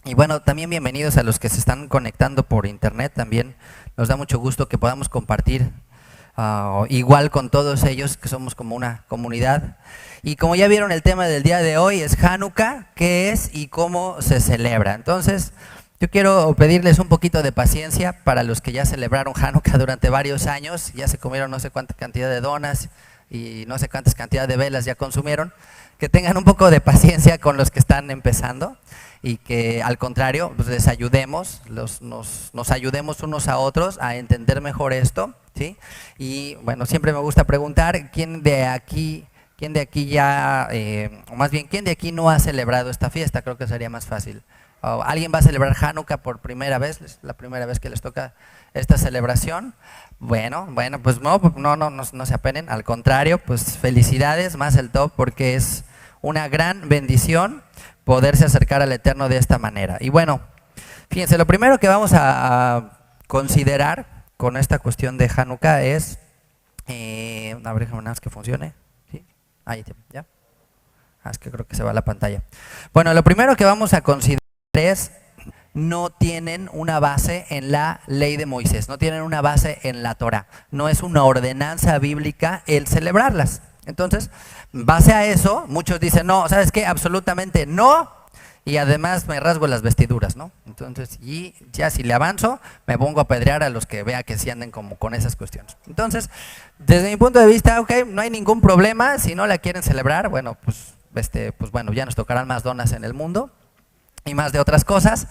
Y bueno, también bienvenidos a los que se están conectando por internet. También nos da mucho gusto que podamos compartir igual con todos ellos, que somos como una comunidad. Y como ya vieron, el tema del día de hoy es Hanukkah, qué es y cómo se celebra. Entonces, yo quiero pedirles un poquito de paciencia para los que ya celebraron Hanukkah durante varios años, ya se comieron no sé cuánta cantidad de donas y no sé cuántas cantidad de velas ya consumieron, que tengan un poco de paciencia con los que están empezando y que al contrario pues les ayudemos, nos ayudemos unos a otros a entender mejor esto, ¿sí? Y bueno, siempre me gusta preguntar quién de aquí ya, o más bien, quién de aquí no ha celebrado esta fiesta. Creo que sería más fácil. ¿Alguien va a celebrar Hanukkah por primera vez? ¿La primera vez que les toca esta celebración? Bueno, pues no se apenen, al contrario, pues felicidades, más el top, porque es una gran bendición poderse acercar al Eterno de esta manera. Y bueno, fíjense, lo primero que vamos a considerar con esta cuestión de Hanukkah es, a ver, déjame nada más que funcione. ¿Sí? Ahí, ¿ya? Es que creo que se va la pantalla. Bueno, lo primero que vamos a considerar es, no tienen una base en la ley de Moisés, no tienen una base en la Torah, no es una ordenanza bíblica el celebrarlas. Entonces, base a eso, muchos dicen, no, ¿sabes qué? Absolutamente no, y además me rasgo las vestiduras, ¿no? Entonces, y ya si le avanzo, me pongo a apedrear a los que vea que sí anden como con esas cuestiones. Entonces, desde mi punto de vista, ok, no hay ningún problema, si no la quieren celebrar, bueno, pues bueno, ya nos tocarán más donas en el mundo y más de otras cosas,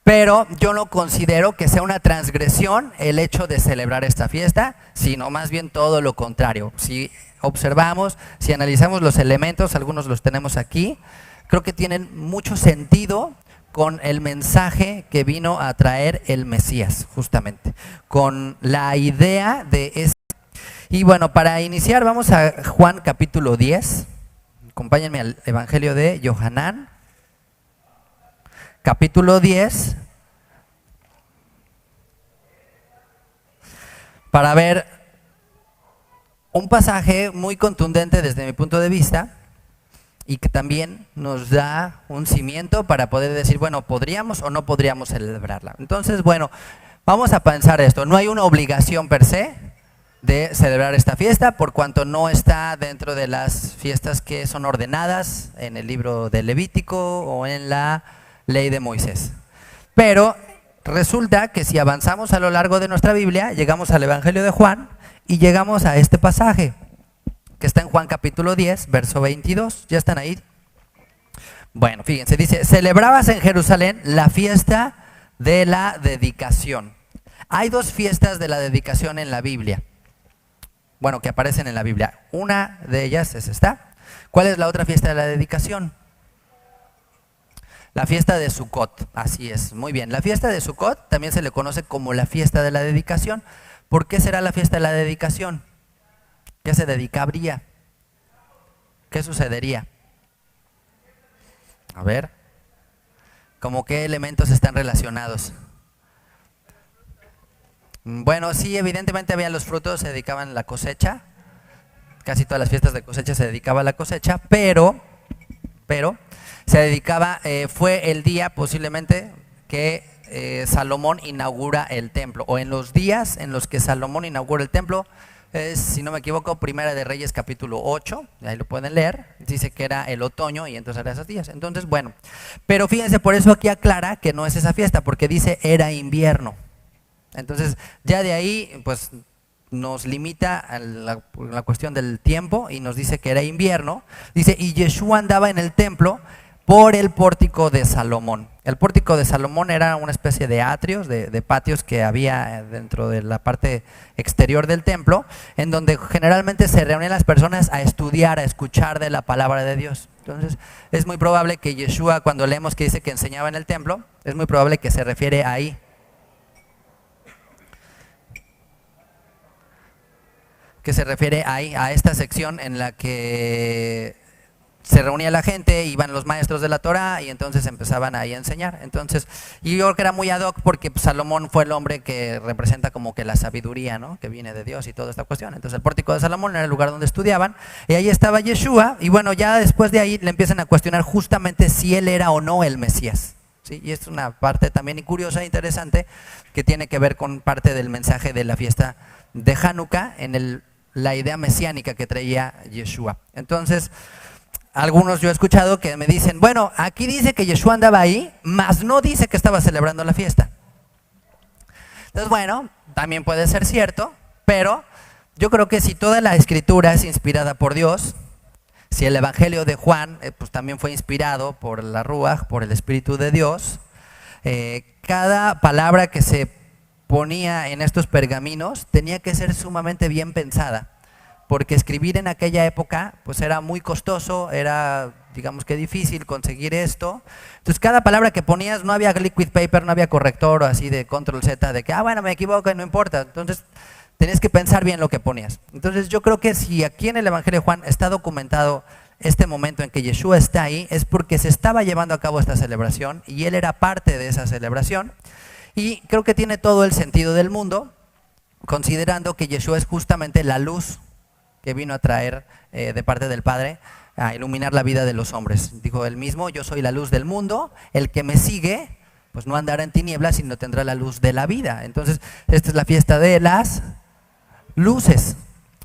pero yo no considero que sea una transgresión el hecho de celebrar esta fiesta, sino más bien todo lo contrario. Si observamos, si analizamos los elementos, algunos los tenemos aquí, creo que tienen mucho sentido con el mensaje que vino a traer el Mesías, justamente, con la idea de este. Y bueno, para iniciar vamos a Juan capítulo 10, acompáñenme al Evangelio de Yohanan, capítulo 10, para ver un pasaje muy contundente desde mi punto de vista y que también nos da un cimiento para poder decir, bueno, ¿podríamos o no podríamos celebrarla? Entonces, bueno, vamos a pensar esto. No hay una obligación per se de celebrar esta fiesta, por cuanto no está dentro de las fiestas que son ordenadas en el libro de Levítico o en la ley de Moisés. Pero resulta que si avanzamos a lo largo de nuestra Biblia, llegamos al Evangelio de Juan y llegamos a este pasaje que está en Juan capítulo 10, verso 22. ¿Ya están ahí? Bueno, fíjense, dice, celebrabas en Jerusalén la fiesta de la dedicación. Hay dos fiestas de la dedicación en la Biblia, bueno, que aparecen en la Biblia. Una de ellas es esta. ¿Cuál es la otra fiesta de la dedicación? La fiesta de Sukkot, así es, muy bien. La fiesta de Sukkot también se le conoce como la fiesta de la dedicación. ¿Por qué será la fiesta de la dedicación? ¿Qué se dedicaría? ¿Qué sucedería? A ver, ¿cómo qué elementos están relacionados? Bueno, sí, evidentemente había los frutos, se dedicaban a la cosecha. Casi todas las fiestas de cosecha se dedicaba a la cosecha, pero se dedicaba, fue el día posiblemente que Salomón inaugura el templo, o en los días en los que Salomón inaugura el templo, es, si no me equivoco, Primera de Reyes capítulo 8, ahí lo pueden leer, dice que era el otoño y entonces eran esos días. Entonces, bueno, pero fíjense, por eso aquí aclara que no es esa fiesta, porque dice era invierno. Entonces, ya de ahí, pues nos limita a la cuestión del tiempo y nos dice que era invierno. Dice, y Yeshua andaba en el templo por el pórtico de Salomón. El pórtico de Salomón era una especie de atrios, de patios que había dentro de la parte exterior del templo, en donde generalmente se reunían las personas a estudiar, a escuchar de la palabra de Dios. Entonces, es muy probable que Yeshua, cuando leemos que dice que enseñaba en el templo, es muy probable que se refiere ahí. Que se refiere ahí, a esta sección en la que se reunía la gente, iban los maestros de la Torah y entonces empezaban ahí a enseñar. Entonces, y yo creo que era muy ad hoc porque Salomón fue el hombre que representa como que la sabiduría, ¿no?, que viene de Dios y toda esta cuestión. Entonces el pórtico de Salomón era el lugar donde estudiaban y ahí estaba Yeshua y bueno, ya después de ahí le empiezan a cuestionar justamente si él era o no el Mesías. ¿sí? Y es una parte también curiosa e interesante que tiene que ver con parte del mensaje de la fiesta de Hanukkah en la idea mesiánica que traía Yeshua. Entonces, algunos yo he escuchado que me dicen, bueno, aquí dice que Yeshua andaba ahí, mas no dice que estaba celebrando la fiesta. Entonces, bueno, también puede ser cierto, pero yo creo que si toda la escritura es inspirada por Dios, si el Evangelio de Juan pues también fue inspirado por la Ruach, por el Espíritu de Dios, cada palabra que se ponía en estos pergaminos tenía que ser sumamente bien pensada, porque escribir en aquella época pues era muy costoso, era digamos que difícil conseguir esto. Entonces cada palabra que ponías, no había liquid paper, no había corrector o así de control Z, de que bueno, me equivoco y no importa. Entonces tenías que pensar bien lo que ponías. Entonces yo creo que si aquí en el Evangelio de Juan está documentado este momento en que Yeshua está ahí, es porque se estaba llevando a cabo esta celebración y él era parte de esa celebración. Y creo que tiene todo el sentido del mundo, considerando que Yeshua es justamente la luz que vino a traer de parte del Padre a iluminar la vida de los hombres. Dijo él mismo, yo soy la luz del mundo, el que me sigue pues no andará en tinieblas, sino tendrá la luz de la vida. Entonces esta es la fiesta de las luces,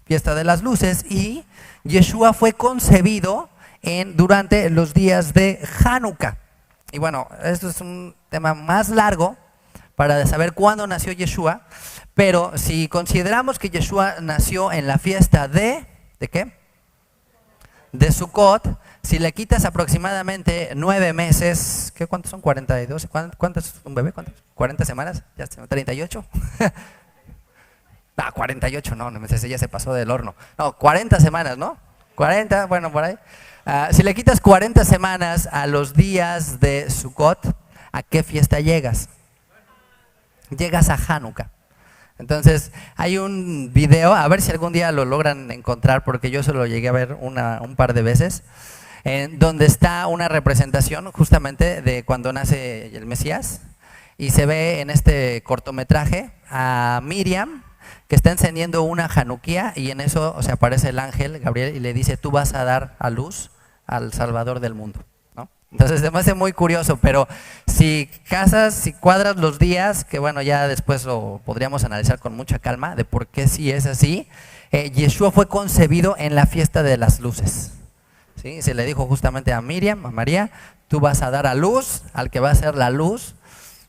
fiesta de las luces, y Yeshua fue concebido durante los días de Hanukkah. Y bueno, esto es un tema más largo para saber cuándo nació Yeshua, pero si consideramos que Yeshua nació en la fiesta ¿de qué? De Sukkot, si le quitas aproximadamente 9 meses, ¿cuántos son? 42, ¿cuántos es un bebé? ¿Cuántos? ¿40 semanas? ¿Ya está? ¿38? 48, no, ese ya se pasó del horno. No, 40 semanas, ¿no? 40, bueno, por ahí. Si le quitas 40 semanas a los días de Sukkot, ¿a qué fiesta llegas? Llegas a Hanukkah. Entonces, hay un video, a ver si algún día lo logran encontrar, porque yo se lo llegué a ver un par de veces, donde está una representación justamente de cuando nace el Mesías, y se ve en este cortometraje a Miriam, que está encendiendo una Hanukkah, y en eso se aparece el ángel Gabriel y le dice, tú vas a dar a luz al Salvador del mundo, ¿no? Entonces me hace muy curioso, pero si cuadras los días, que bueno, ya después lo podríamos analizar con mucha calma, de por qué sí es así, Yeshua fue concebido en la fiesta de las luces, ¿sí? Se le dijo justamente a Miriam, a María, tú vas a dar a luz al que va a ser la luz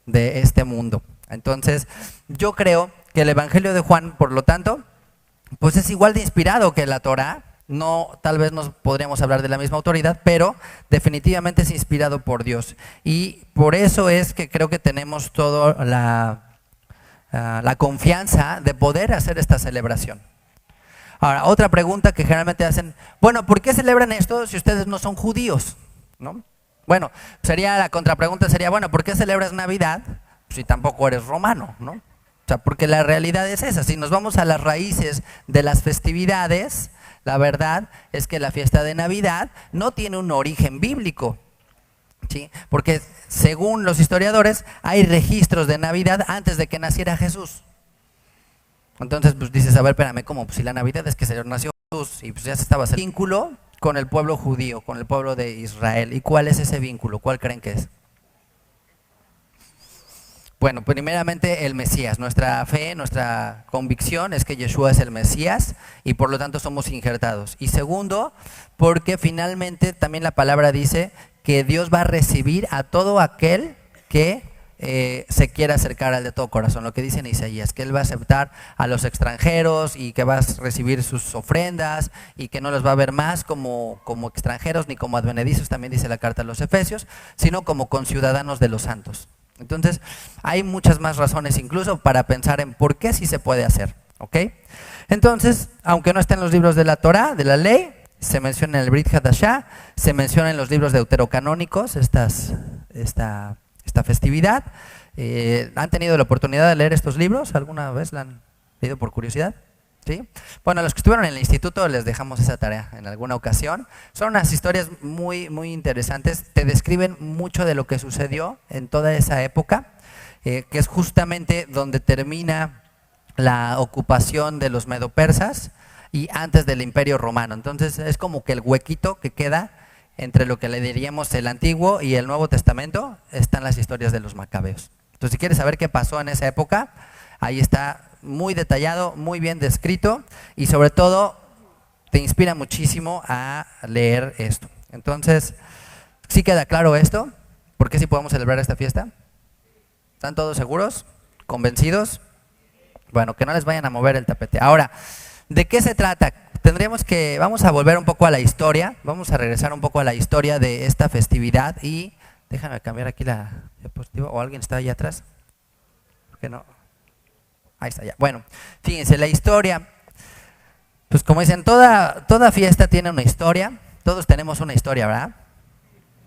de este mundo. Entonces yo creo que el Evangelio de Juan, por lo tanto, pues es igual de inspirado que la Torá. No, tal vez no podríamos hablar de la misma autoridad, pero definitivamente es inspirado por Dios. Y por eso es que creo que tenemos toda la confianza de poder hacer esta celebración. Ahora, otra pregunta que generalmente hacen, bueno, ¿por qué celebran esto si ustedes no son judíos? ¿No? Bueno, la contrapregunta sería, bueno, ¿por qué celebras Navidad si tampoco eres romano? ¿No? O sea, porque la realidad es esa. Si nos vamos a las raíces de las festividades, la verdad es que la fiesta de Navidad no tiene un origen bíblico, ¿sí? Porque según los historiadores hay registros de Navidad antes de que naciera Jesús. Entonces pues dices, a ver, espérame, ¿cómo? Pues si la Navidad es que se nació Jesús y pues ya se estaba haciendo vínculo con el pueblo judío, con el pueblo de Israel. ¿Y cuál es ese vínculo? ¿Cuál creen que es? Bueno, primeramente el Mesías. Nuestra fe, nuestra convicción es que Yeshua es el Mesías y por lo tanto somos injertados. Y segundo, porque finalmente también la palabra dice que Dios va a recibir a todo aquel que se quiera acercar al de todo corazón. Lo que dice en Isaías, que Él va a aceptar a los extranjeros y que va a recibir sus ofrendas y que no los va a ver más como extranjeros ni como advenedizos, también dice la carta a los Efesios, sino como conciudadanos de los santos. Entonces, hay muchas más razones incluso para pensar en por qué sí se puede hacer, ¿ok? Entonces, aunque no está en los libros de la Torá, de la ley, se menciona en el Brit Hadashah, se menciona en los libros deuterocanónicos esta festividad. ¿Han tenido la oportunidad de leer estos libros? ¿Alguna vez la han leído por curiosidad? ¿Sí? Bueno, a los que estuvieron en el instituto les dejamos esa tarea en alguna ocasión. Son unas historias muy, muy interesantes, te describen mucho de lo que sucedió en toda esa época, que es justamente donde termina la ocupación de los medopersas y antes del Imperio Romano. Entonces es como que el huequito que queda entre lo que le diríamos el Antiguo y el Nuevo Testamento, están las historias de los macabeos. Entonces, si quieres saber qué pasó en esa época, ahí está muy detallado, muy bien descrito y sobre todo te inspira muchísimo a leer esto. Entonces, ¿sí queda claro esto? ¿Por qué sí podemos celebrar esta fiesta? ¿Están todos seguros? ¿Convencidos? Bueno, que no les vayan a mover el tapete. Ahora, ¿de qué se trata? Vamos a volver un poco a la historia, vamos a regresar un poco a la historia de esta festividad y déjame cambiar aquí la diapositiva, o alguien está ahí atrás. ¿Por qué no? Ahí está ya. Bueno, fíjense, la historia, pues como dicen, toda fiesta tiene una historia, todos tenemos una historia, ¿verdad?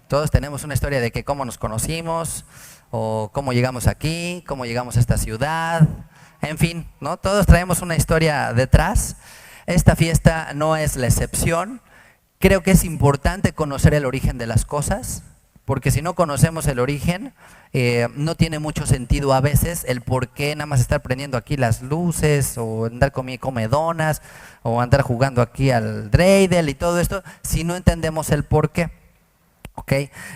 Todos tenemos una historia de que cómo nos conocimos, o cómo llegamos aquí, cómo llegamos a esta ciudad, en fin, ¿no? Todos traemos una historia detrás. Esta fiesta no es la excepción. Creo que es importante conocer el origen de las cosas, porque si no conocemos el origen, no tiene mucho sentido a veces el por qué nada más estar prendiendo aquí las luces, o andar come donas, o andar jugando aquí al dreidel y todo esto, si no entendemos el por qué. ¿Ok?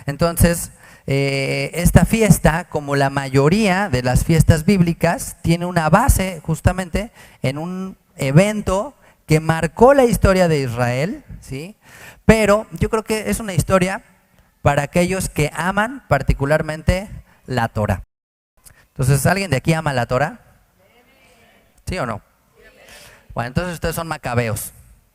Entonces, esta fiesta, como la mayoría de las fiestas bíblicas, tiene una base justamente en un evento que marcó la historia de Israel, ¿sí? Pero yo creo que es una historia para aquellos que aman particularmente la Torah. Entonces, ¿alguien de aquí ama la Torah? ¿Sí o no? Bueno, entonces ustedes son macabeos.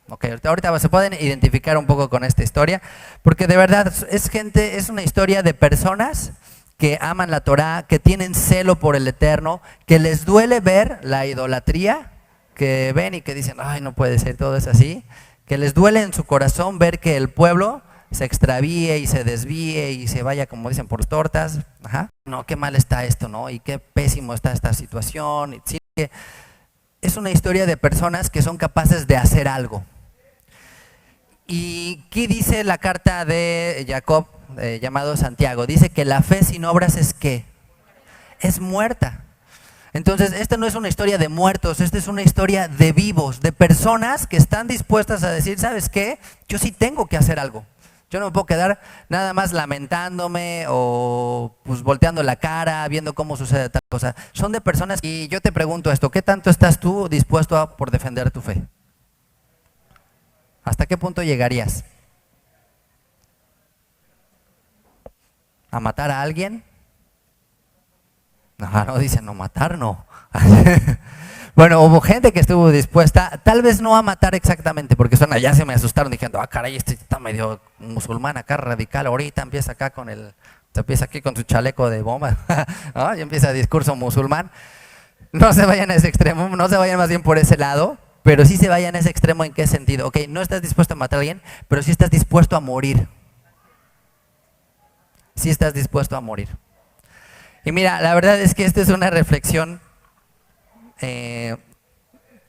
Okay, ahorita se pueden identificar un poco con esta historia, porque de verdad es una historia de personas que aman la Torah, que tienen celo por el Eterno, que les duele ver la idolatría, que ven y que dicen, ay, no puede ser, todo es así, que les duele en su corazón ver que el pueblo se extravíe y se desvíe y se vaya, como dicen, por tortas. Ajá. No, qué mal está esto, ¿no? Y qué pésimo está esta situación. Sí, es una historia de personas que son capaces de hacer algo. ¿Y qué dice la carta de Jacob, llamado Santiago? Dice que la fe sin obras es ¿qué? Es muerta. Entonces, esta no es una historia de muertos, esta es una historia de vivos, de personas que están dispuestas a decir, ¿sabes qué? Yo sí tengo que hacer algo. Yo no me puedo quedar nada más lamentándome o pues volteando la cara, viendo cómo sucede tal cosa. Son de personas, y yo te pregunto esto, ¿qué tanto estás tú dispuesto por defender tu fe? ¿Hasta qué punto llegarías? ¿A matar a alguien? No, dicen, no, matar no. Bueno, hubo gente que estuvo dispuesta, tal vez no a matar exactamente, porque ya se me asustaron diciendo, caray, este está medio musulmán acá, radical, ahorita empieza acá empieza aquí con su chaleco de bomba, ¿no? Y empieza el discurso musulmán. No se vayan a ese extremo, no se vayan más bien por ese lado, pero sí se vayan a ese extremo. ¿En qué sentido? Ok, no estás dispuesto a matar a alguien, pero sí estás dispuesto a morir. Sí estás dispuesto a morir. Y mira, la verdad es que esta es una reflexión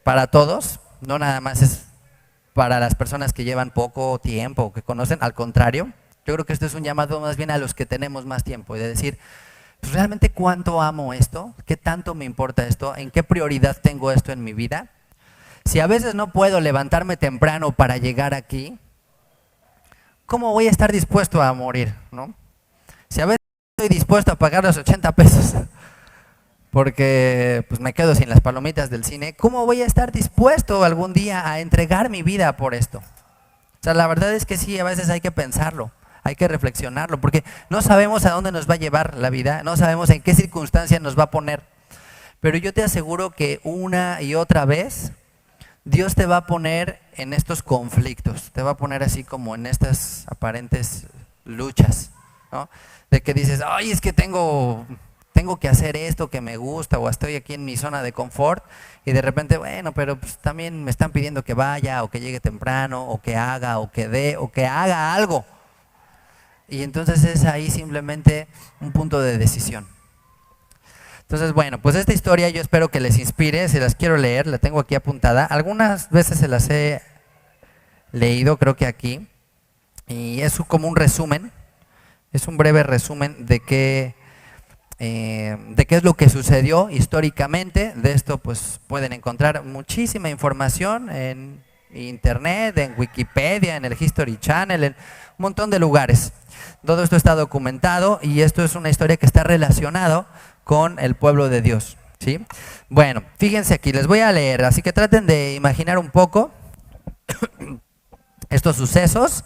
para todos, no nada más es para las personas que llevan poco tiempo o que conocen, al contrario, yo creo que esto es un llamado más bien a los que tenemos más tiempo y de decir, pues realmente cuánto amo esto, qué tanto me importa esto, en qué prioridad tengo esto en mi vida. Si a veces no puedo levantarme temprano para llegar aquí, ¿cómo voy a estar dispuesto a morir, no? Si a veces estoy dispuesto a pagar los 80 pesos porque pues me quedo sin las palomitas del cine, ¿cómo voy a estar dispuesto algún día a entregar mi vida por esto? O sea, la verdad es que sí, a veces hay que pensarlo, hay que reflexionarlo, porque no sabemos a dónde nos va a llevar la vida, no sabemos en qué circunstancia nos va a poner, pero yo te aseguro que una y otra vez Dios te va a poner en estos conflictos, te va a poner así como en estas aparentes luchas, ¿no? De que dices, ay, es que tengo que hacer esto que me gusta, o estoy aquí en mi zona de confort, y de repente, bueno, pero pues también me están pidiendo que vaya, o que llegue temprano, o que haga, o que dé, o que haga algo. Y entonces es ahí simplemente un punto de decisión. Entonces, bueno, pues esta historia yo espero que les inspire, se las quiero leer, la tengo aquí apuntada. Algunas veces se las he leído, creo que aquí, y es como un resumen, es un breve resumen de qué es lo que sucedió históricamente. De esto pues pueden encontrar muchísima información en internet, en Wikipedia, en el History Channel, en un montón de lugares. Todo esto está documentado y esto es una historia que está relacionado con el pueblo de Dios, ¿sí? Bueno, fíjense aquí, les voy a leer, así que traten de imaginar un poco estos sucesos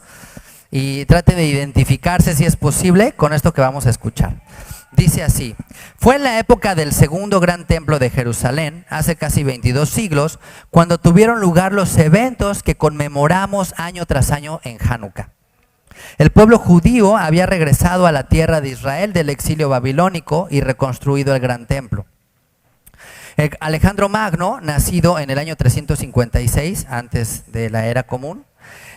y traten de identificarse, si es posible, con esto que vamos a escuchar. Dice así: fue en la época del segundo gran templo de Jerusalén, hace casi 22 siglos, cuando tuvieron lugar los eventos que conmemoramos año tras año en Hanukkah. El pueblo judío había regresado a la tierra de Israel del exilio babilónico y reconstruido el gran templo. Alejandro Magno, nacido en el año 356, antes de la era común,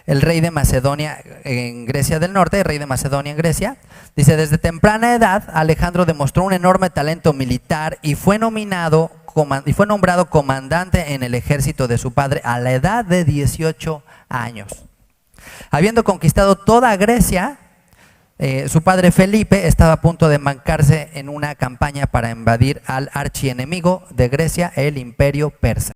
el rey de Macedonia en Grecia del Norte, el rey de Macedonia en Grecia, dice: desde temprana edad Alejandro demostró un enorme talento militar y fue nombrado comandante en el ejército de su padre a la edad de 18 años. Habiendo conquistado toda Grecia, su padre Felipe estaba a punto de embarcarse en una campaña para invadir al archienemigo de Grecia, el Imperio Persa.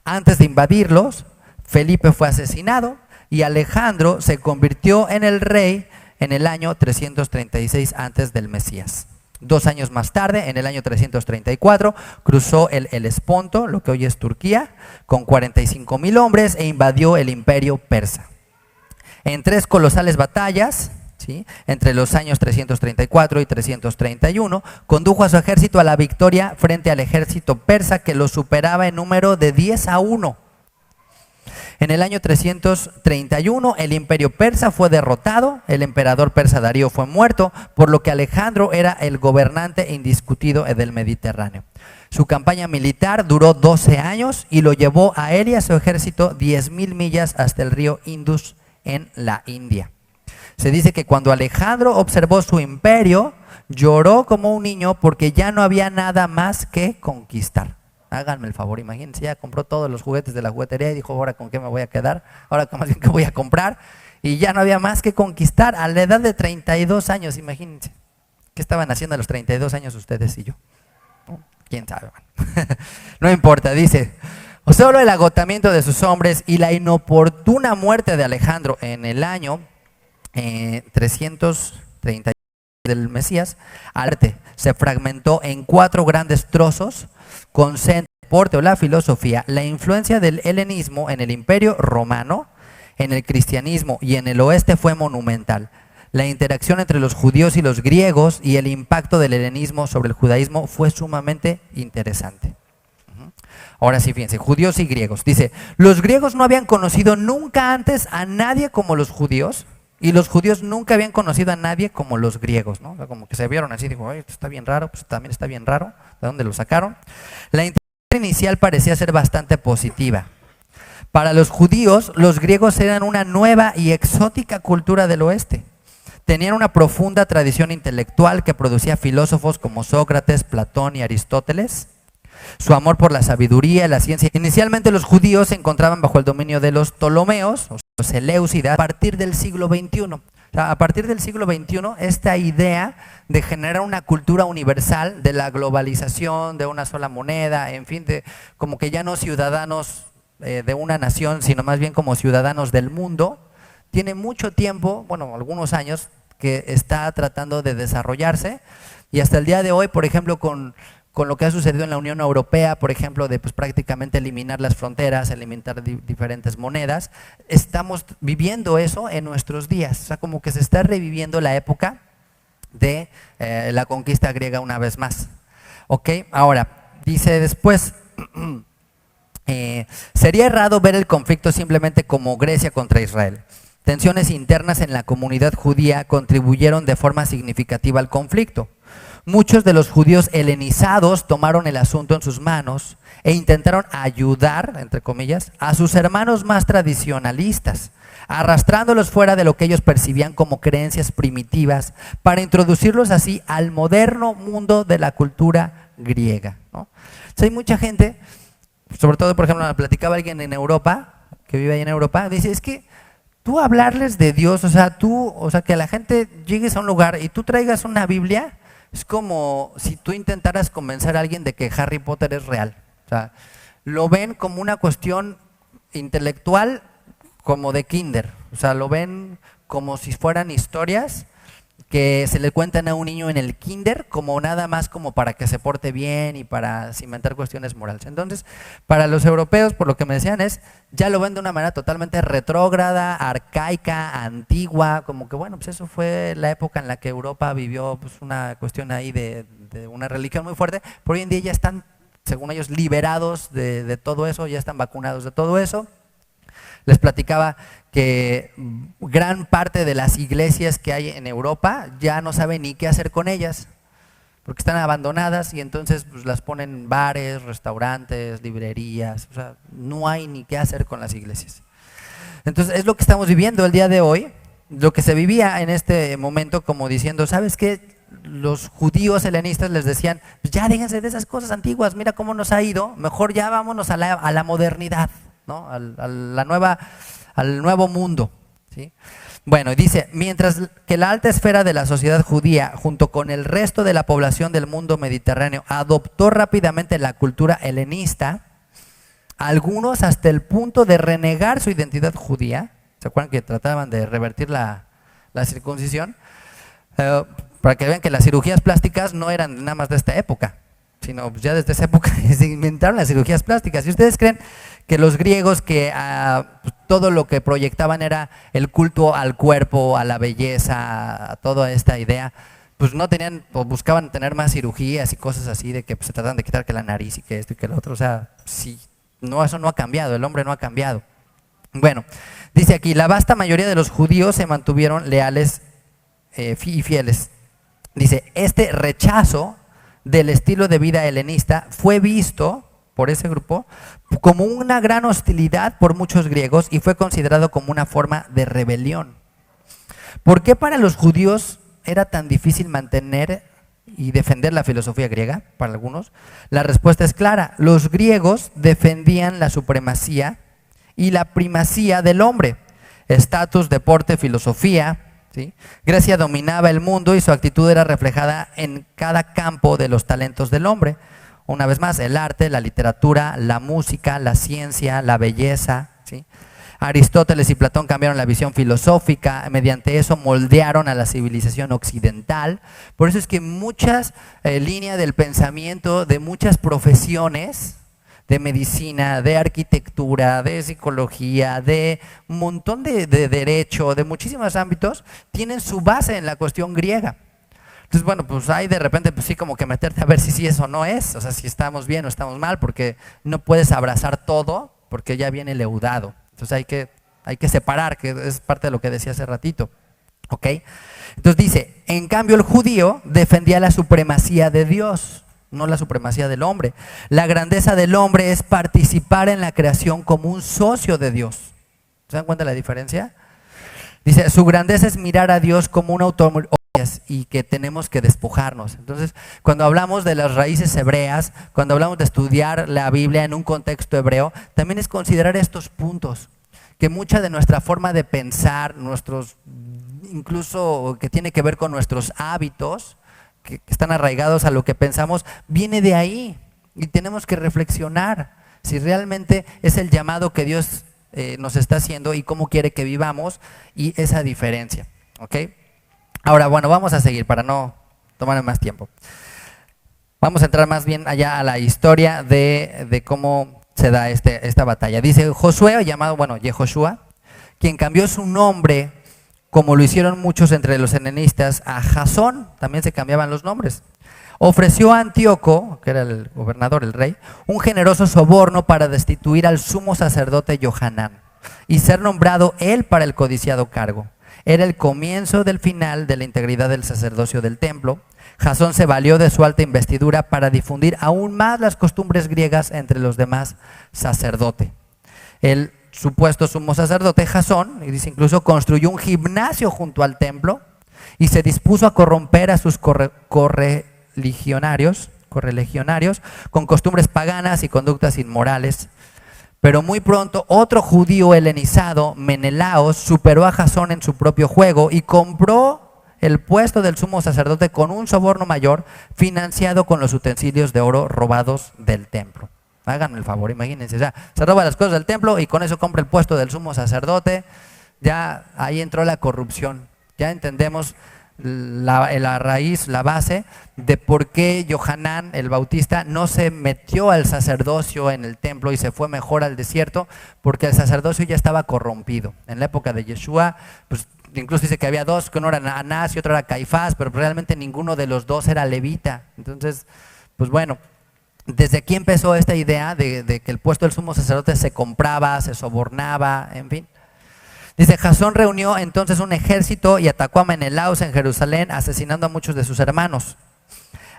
Antes de invadirlos, Felipe fue asesinado y Alejandro se convirtió en el rey en el año 336 antes del Mesías. 2 años más tarde, en el año 334, cruzó el Helesponto, lo que hoy es Turquía, con 45,000 hombres e invadió el Imperio Persa. En 3 colosales batallas, ¿sí?, entre los años 334 y 331, condujo a su ejército a la victoria frente al ejército persa, que lo superaba en número de 10-1. En el año 331 el imperio persa fue derrotado, el emperador persa Darío fue muerto, por lo que Alejandro era el gobernante indiscutido del Mediterráneo. Su campaña militar duró 12 años y lo llevó a él y a su ejército 10,000 millas hasta el río Indus en la India. Se dice que cuando Alejandro observó su imperio, lloró como un niño porque ya no había nada más que conquistar. Háganme el favor, imagínense, ya compró todos los juguetes de la juguetería y dijo: ahora con qué me voy a quedar, ahora más bien qué voy a comprar, y ya no había más que conquistar a la edad de 32 años, imagínense. ¿Qué estaban haciendo a los 32 años ustedes y yo? ¿Quién sabe? No importa, dice: solo el agotamiento de sus hombres y la inoportuna muerte de Alejandro en el año 330 del Mesías, arte se fragmentó en 4 grandes trozos, con el deporte o la filosofía, la influencia del helenismo en el imperio romano, en el cristianismo y en el oeste fue monumental. La interacción entre los judíos y los griegos y el impacto del helenismo sobre el judaísmo fue sumamente interesante. Ahora sí, fíjense, judíos y griegos. Dice: los griegos no habían conocido nunca antes a nadie como los judíos, y los judíos nunca habían conocido a nadie como los griegos, ¿no? O sea, como que se vieron así, dijo: esto está bien raro, pues también está bien raro. ¿De dónde lo sacaron? La intención inicial parecía ser bastante positiva. Para los judíos, los griegos eran una nueva y exótica cultura del oeste. Tenían una profunda tradición intelectual que producía filósofos como Sócrates, Platón y Aristóteles. Su amor por la sabiduría y la ciencia. Inicialmente los judíos se encontraban bajo el dominio de los Ptolomeos, o los Seleucidas, a partir del siglo XXI. O sea, a partir del siglo XXI, esta idea de generar una cultura universal, de la globalización, de una sola moneda, en fin, de como que ya no ciudadanos de una nación, sino más bien como ciudadanos del mundo, tiene mucho tiempo, bueno, algunos años, que está tratando de desarrollarse, y hasta el día de hoy, por ejemplo, con lo que ha sucedido en la Unión Europea, por ejemplo, de pues prácticamente eliminar las fronteras, eliminar diferentes monedas, estamos viviendo eso en nuestros días. O sea, como que se está reviviendo la época de la conquista griega una vez más. ¿Ok? Ahora, dice después, sería errado ver el conflicto simplemente como Grecia contra Israel. Tensiones internas en la comunidad judía contribuyeron de forma significativa al conflicto. Muchos de los judíos helenizados tomaron el asunto en sus manos e intentaron ayudar, entre comillas, a sus hermanos más tradicionalistas, arrastrándolos fuera de lo que ellos percibían como creencias primitivas, para introducirlos así al moderno mundo de la cultura griega, ¿no? Entonces, hay mucha gente, sobre todo, por ejemplo, me platicaba alguien en Europa, que vive ahí en Europa, dice: es que tú hablarles de Dios, o sea, que a la gente llegues a un lugar y tú traigas una Biblia, es como si tú intentaras convencer a alguien de que Harry Potter es real. O sea, lo ven como una cuestión intelectual como de kinder, o sea, lo ven como si fueran historias que se le cuentan a un niño en el kinder, como nada más como para que se porte bien y para cimentar cuestiones morales. Entonces, para los europeos, por lo que me decían, ya lo ven de una manera totalmente retrógrada, arcaica, antigua, como que bueno, pues eso fue la época en la que Europa vivió pues una cuestión ahí de una religión muy fuerte, pero hoy en día ya están, según ellos, liberados de todo eso, ya están vacunados de todo eso. Les platicaba que gran parte de las iglesias que hay en Europa ya no saben ni qué hacer con ellas, porque están abandonadas y entonces pues, las ponen en bares, restaurantes, librerías, o sea, no hay ni qué hacer con las iglesias. Entonces es lo que estamos viviendo el día de hoy, lo que se vivía en este momento como diciendo, ¿sabes qué? Los judíos helenistas les decían, pues ya déjense de esas cosas antiguas, mira cómo nos ha ido, mejor ya vámonos a la modernidad, ¿no? Al nuevo mundo, ¿sí? Bueno, dice, mientras que la alta esfera de la sociedad judía, junto con el resto de la población del mundo mediterráneo, adoptó rápidamente la cultura helenista, algunos hasta el punto de renegar su identidad judía. ¿Se acuerdan que trataban de revertir la circuncisión? Para que vean que las cirugías plásticas no eran nada más de esta época, sino ya desde esa época se inventaron las cirugías plásticas. ¿Y ustedes creen que los griegos que todo lo que proyectaban era el culto al cuerpo, a la belleza, a toda esta idea, pues no tenían o buscaban tener más cirugías y cosas así de que pues, se tratan de quitar que la nariz y que esto y que lo otro? O sea, sí, no, eso no ha cambiado, el hombre no ha cambiado. Bueno, dice aquí, la vasta mayoría de los judíos se mantuvieron leales y fieles. Dice, este rechazo del estilo de vida helenista fue visto por ese grupo como una gran hostilidad por muchos griegos y fue considerado como una forma de rebelión. ¿Por qué para los judíos era tan difícil mantener y defender la filosofía griega? Para algunos, la respuesta es clara. Los griegos defendían la supremacía y la primacía del hombre. Estatus, deporte, filosofía, ¿sí? Grecia dominaba el mundo y su actitud era reflejada en cada campo de los talentos del hombre. Una vez más, el arte, la literatura, la música, la ciencia, la belleza, ¿sí? Aristóteles y Platón cambiaron la visión filosófica, mediante eso moldearon a la civilización occidental. Por eso es que muchas líneas del pensamiento de muchas profesiones, de medicina, de arquitectura, de psicología, de un montón de derecho, de muchísimos ámbitos, tienen su base en la cuestión griega. Entonces, bueno, pues hay de repente, pues sí, como que meterte a ver si sí es o no es, o sea, si estamos bien o estamos mal, porque no puedes abrazar todo, porque ya viene leudado. Entonces hay que separar, que es parte de lo que decía hace ratito, ¿ok? Entonces dice, en cambio el judío defendía la supremacía de Dios, no la supremacía del hombre. La grandeza del hombre es participar en la creación como un socio de Dios. ¿Se dan cuenta de la diferencia? Dice, su grandeza es mirar a Dios como un autor y que tenemos que despojarnos. Entonces, cuando hablamos de las raíces hebreas, cuando hablamos de estudiar la Biblia en un contexto hebreo, también es considerar estos puntos, que mucha de nuestra forma de pensar, incluso que tiene que ver con nuestros hábitos, que están arraigados a lo que pensamos, viene de ahí y tenemos que reflexionar si realmente es el llamado que Dios nos está haciendo y cómo quiere que vivamos y esa diferencia, ¿ok? Ahora, bueno, vamos a seguir para no tomar más tiempo. Vamos a entrar más bien allá a la historia de cómo se da esta batalla. Dice Josué, llamado, Yehoshua, quien cambió su nombre, como lo hicieron muchos entre los helenistas, a Jasón, también se cambiaban los nombres. Ofreció a Antíoco, que era el gobernador, el rey, un generoso soborno para destituir al sumo sacerdote Johanán y ser nombrado él para el codiciado cargo. Era el comienzo del final de la integridad del sacerdocio del templo. Jasón se valió de su alta investidura para difundir aún más las costumbres griegas entre los demás sacerdotes. El supuesto sumo sacerdote Jasón, y dice incluso, construyó un gimnasio junto al templo y se dispuso a corromper a sus correligionarios con costumbres paganas y conductas inmorales. Pero muy pronto otro judío helenizado, Menelaos, superó a Jasón en su propio juego y compró el puesto del sumo sacerdote con un soborno mayor, financiado con los utensilios de oro robados del templo. Háganme el favor, imagínense. O sea, se roba las cosas del templo y con eso compra el puesto del sumo sacerdote. Ya ahí entró la corrupción. Ya entendemos la raíz, la base de por qué Yohanan el Bautista no se metió al sacerdocio en el templo y se fue mejor al desierto, porque el sacerdocio ya estaba corrompido. En la época de Yeshua, pues incluso dice que había dos, que uno era Anás y otro era Caifás, pero realmente ninguno de los dos era levita. Entonces, pues bueno, desde aquí empezó esta idea de que el puesto del sumo sacerdote se compraba, se sobornaba, en fin. Dice, Jasón reunió entonces un ejército y atacó a Menelaos en Jerusalén, asesinando a muchos de sus hermanos.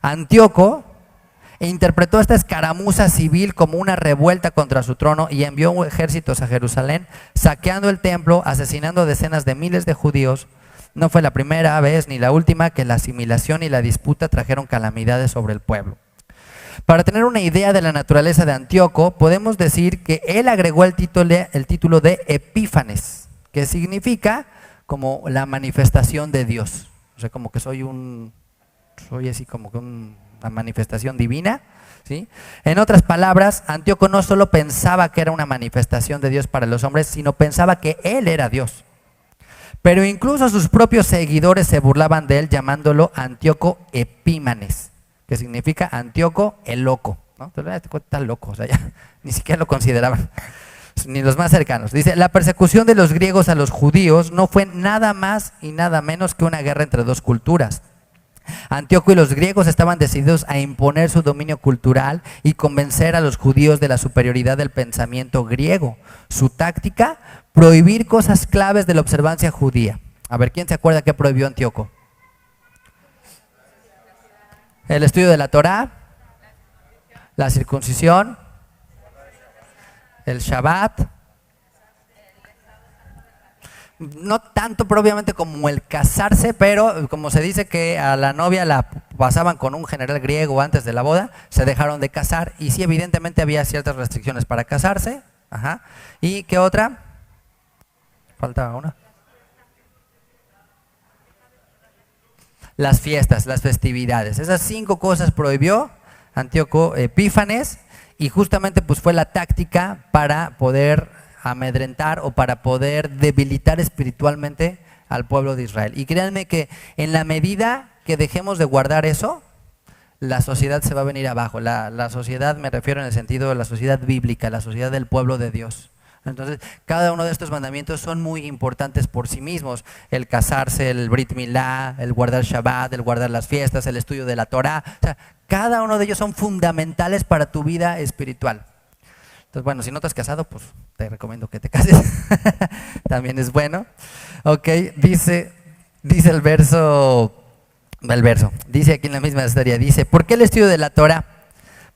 Antíoco interpretó esta escaramuza civil como una revuelta contra su trono y envió ejércitos a Jerusalén, saqueando el templo, asesinando decenas de miles de judíos. No fue la primera vez ni la última que la asimilación y la disputa trajeron calamidades sobre el pueblo. Para tener una idea de la naturaleza de Antíoco, podemos decir que él agregó el título de Epífanes, que significa como la manifestación de Dios. O sea, como que soy así como que una manifestación divina, ¿sí? En otras palabras, Antíoco no solo pensaba que era una manifestación de Dios para los hombres, sino pensaba que él era Dios. Pero incluso sus propios seguidores se burlaban de él llamándolo Antíoco Epímanes, que significa Antíoco el loco, ¿no? Entonces, está loco, o sea, ya ni siquiera lo consideraban, ni los más cercanos. Dice, la persecución de los griegos a los judíos no fue nada más y nada menos que una guerra entre dos culturas. Antíoco y los griegos estaban decididos a imponer su dominio cultural y convencer a los judíos de la superioridad del pensamiento griego. Su táctica, prohibir cosas claves de la observancia judía. A ver, ¿quién se acuerda qué prohibió Antíoco? El estudio de la Torá, la circuncisión, el Shabbat, no tanto propiamente como el casarse, pero como se dice que a la novia la pasaban con un general griego antes de la boda, se dejaron de casar y sí, evidentemente había ciertas restricciones para casarse. Ajá. ¿Y qué otra? Faltaba una. Las fiestas, las festividades. Esas 5 cosas prohibió Antíoco Epífanes y justamente pues fue la táctica para poder amedrentar o para poder debilitar espiritualmente al pueblo de Israel. Y créanme que en la medida que dejemos de guardar eso, la sociedad se va a venir abajo. La sociedad, me refiero en el sentido de la sociedad bíblica, la sociedad del pueblo de Dios. Entonces, cada uno de estos mandamientos son muy importantes por sí mismos. El casarse, el Brit Milá, el guardar Shabbat, el guardar las fiestas, el estudio de la Torá. O sea, cada uno de ellos son fundamentales para tu vida espiritual. Entonces, bueno, si no te has casado, pues te recomiendo que te cases. También es bueno. Ok, dice el verso, dice aquí en la misma historia, dice, ¿por qué el estudio de la Torá?